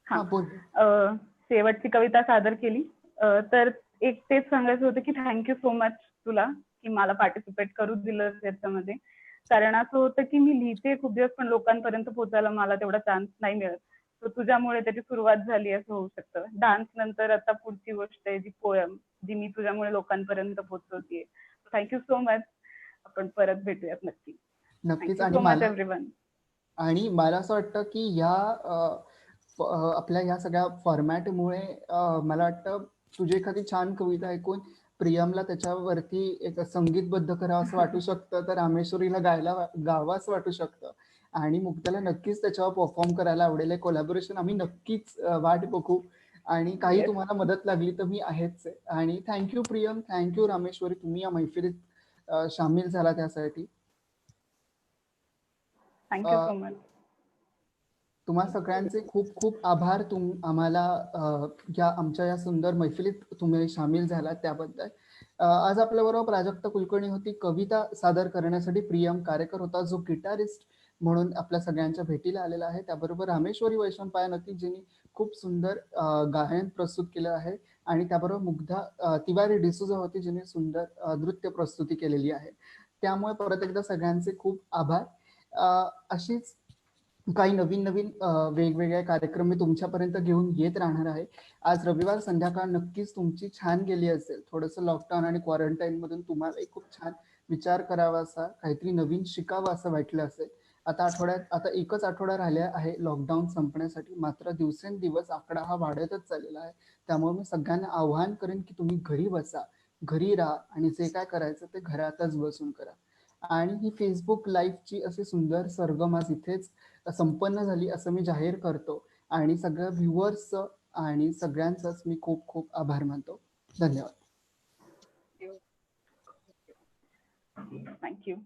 हा बोल. शेवटची कविता सादर केली तर एक तेच सांगायचं होतं की थँक्यू सो मच तुला की मला पार्टिसिपेट करू दिलं त्याच्यामध्ये. कारण असं होतं की मी लिहिते खूप दिवस पण लोकांपर्यंत पोहोचायला मला तेवढा चान्स नाही मिळत. तर तुझ्यामुळे त्याची सुरुवात झाली असं होऊ शकतं. डान्स नंतर आता पुढची गोष्ट आहे जी पोयम जी मी तुझ्यामुळे लोकांपर्यंत पोहोचवतेय. Thank you so much. आपण परत भेटूयात नक्की. नक्कीच. So much everyone. आणि मला असं वाटतं की या आपल्या ह्या सगळ्या फॉर्मॅटमुळे मला वाटतं तुझी एखादी छान कविता ऐकून प्रियमला त्याच्यावरती एक संगीतबद्ध करावं असं वाटू शकतं तर रामेश्वरीला गावं असं वाटू शकतं आणि मुक्ताला नक्कीच त्याच्यावर परफॉर्म करायला आवडेल. कोलॅबोरेशन आम्ही नक्कीच वाट बघू आणि काही तुम्हाला मदत लागली तर मी आहेच आहे. आणि थँक्यू प्रियम, थँक्यू रामेश्वरी, तुम्ही या मैफिलीत सामील झाला त्यासाठी. Thank you so much. तुम्हा सगळ्यांचे खूप खूप आभार. आम्हाला आमच्या या सुंदर मैफिलीत तुम्ही सामील झालात त्याबद्दल. आज आपल्याबरोबर प्राजक्ता कुलकर्णी होती. कविता सादर करण्यासाठी प्रियम कारेकर होता जो गिटारिस्ट म्हणून आपल्या सगळ्यांच्या भेटीला आलेला आहे. त्याबरोबर रामेश्वरी वैशंपायन होती जिने खूप सुंदर गायन प्रस्तुत केलं आहे आणि त्याबरोबर मुग्धा तिवारी डिसूजा होती जिने सुंदर नृत्य प्रस्तुती केलेली आहे. त्यामुळे परत एकदा सगळ्यांचे खूप आभार. अशीच काही नवीन वेगवेगळे कार्यक्रम मी तुमच्यापर्यंत घेऊन येत राहणार आहे. आज रविवार संध्याकाळ नक्कीच तुमची छान गेली असेल. थोडंसं लॉकडाऊन आणि क्वारंटाईन मधून तुम्हाला खूप छान विचार करावा असा काहीतरी नवीन शिकावं असं वाटलं असेल आता एकच आठवडा राहिला आहे लॉकडाऊन संपण्यासाठी. मात्र दिवसेंदिवस आकडा हा वाढतच चाललेला आहे. त्यामुळे मी सगळ्यांना आव्हान करेन की तुम्ही घरी बसा, घरी राहा आणि जे काय करायचं ते घरातच बसून करा. आणि ही फेसबुक लाईव्हची अशी सुंदर सरगम आज इथेच संपन्न झाली असं मी जाहीर करतो. आणि सगळ्या व्ह्युअर्सचं आणि सगळ्यांचंच मी खूप खूप आभार मानतो. धन्यवाद. थँक्यू.